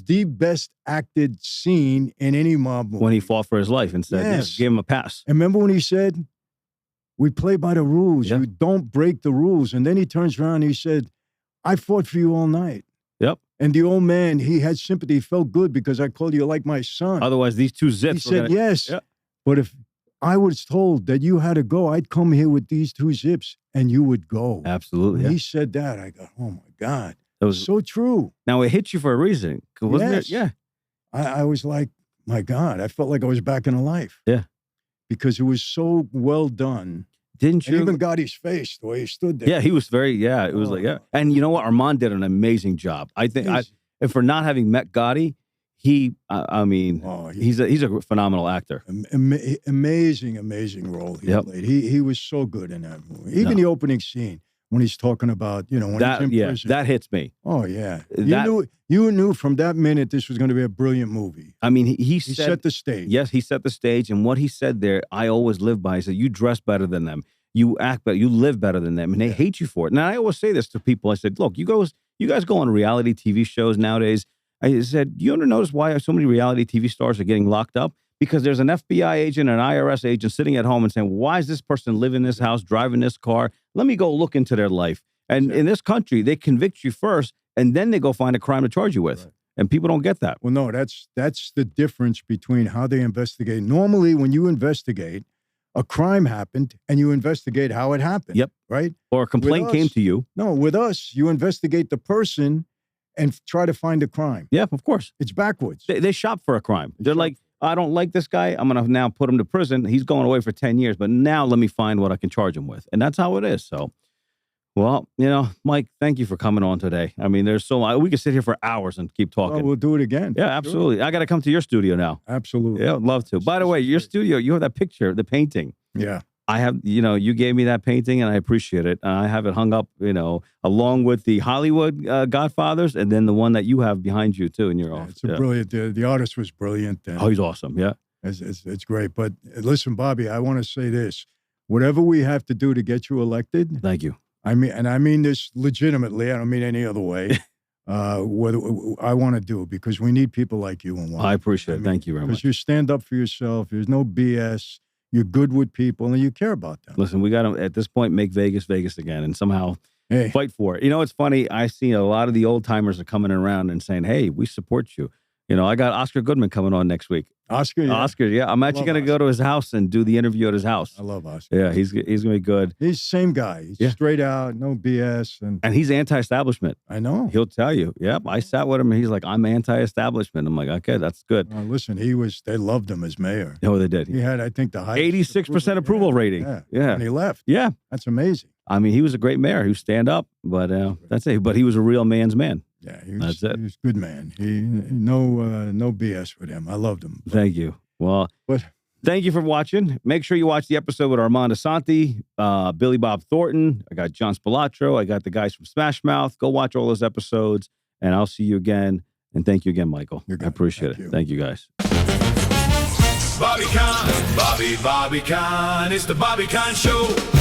the best acted scene in any mob movie. When he fought for his life and said, give him a pass. And remember when he said, we play by the rules. Yeah. You don't break the rules. And then he turns around and he said, I fought for you all night. Yep. And the old man, he had sympathy. He felt good because I called you like my son. Otherwise, these two zips. He said, yes. Yep. But if I was told that you had to go, I'd come here with these 2 zips and you would go. Absolutely. When he said that, I go, oh my God. It was so true. Now it hit you for a reason. Wasn't it? Yeah. I was like, my God, I felt like I was back in life. Yeah. Because it was so well done. Didn't you? And even Gotti's face, the way he stood there. Yeah, he was it was like, yeah. And you know what? Armand did an amazing job. I think, and for not having met Gotti, he's a phenomenal actor. Amazing role he played. He was so good in that movie. Even the opening scene when he's talking about, when he's in prison. That hits me. Oh, yeah. You knew from that minute this was going to be a brilliant movie. I mean, he set the stage. Yes, he set the stage. And what he said there, I always live by. He said, you dress better than them. You act better. You live better than them. And they hate you for it. Now, I always say this to people. I said, look, you guys go on reality TV shows nowadays. I said, you ever notice why so many reality TV stars are getting locked up? Because there's an FBI agent, an IRS agent sitting at home and saying, why is this person living in this house, driving this car? Let me go look into their life. And in this country, they convict you first, and then they go find a crime to charge you with. Right. And people don't get that. Well, no, that's the difference between how they investigate. Normally, when you investigate, a crime happened and you investigate how it happened. Yep. Right? Or a complaint came to you. No, with us, you investigate the person and try to find a crime. Yeah, of course. It's backwards. They shop for a crime. They're like, I don't like this guy. I'm going to now put him to prison. He's going away for 10 years, but now let me find what I can charge him with. And that's how it is. So, well, Mike, thank you for coming on today. I mean, there's so we could sit here for hours and keep talking. Well, we'll do it again. Yeah, absolutely. Sure. I got to come to your studio now. Absolutely. Yeah, I'd love to. By the way, your studio, you have that picture, the painting. Yeah. I have, you gave me that painting and I appreciate it. And I have it hung up, along with the Hollywood Godfathers and then the one that you have behind you too in your office. It's brilliant. The artist was brilliant. And he's awesome. Yeah. It's great. But listen, Bobby, I want to say this. Whatever we have to do to get you elected. Thank you. I mean this legitimately. I don't mean any other way. What I want to do because we need people like you. I appreciate it. Thank you very much. Because you stand up for yourself. There's no BS. You're good with people and you care about them. Listen, we got to, at this point, make Vegas Vegas again and somehow fight for it. It's funny. I see a lot of the old timers are coming around and saying, hey, we support you. I got Oscar Goodman coming on next week. Oscar, yeah. I'm actually going to go to his house and do the interview at his house. I love Oscar. Yeah, he's going to be good. He's the same guy. He's straight out, no BS. And he's anti-establishment. I know. He'll tell you. Yep, I sat with him and he's like, I'm anti-establishment. I'm like, okay, that's good. Listen, they loved him as mayor. Oh, they did. He had, I think, the highest 86% approval rating. Yeah. And he left. Yeah. That's amazing. I mean, he was a great mayor. He would stand up, but that's it. But he was a real man's man. Yeah, he was a good man. No BS with him. I loved him. Thank you. Well, thank you for watching. Make sure you watch the episode with Armand Asante, Billy Bob Thornton. I got John Spilotro. I got the guys from Smash Mouth. Go watch all those episodes, and I'll see you again. And thank you again, Michael. I appreciate it. Thank you, guys. Bobby Kahn, Bobby Kahn. It's the Bobby Kahn Show.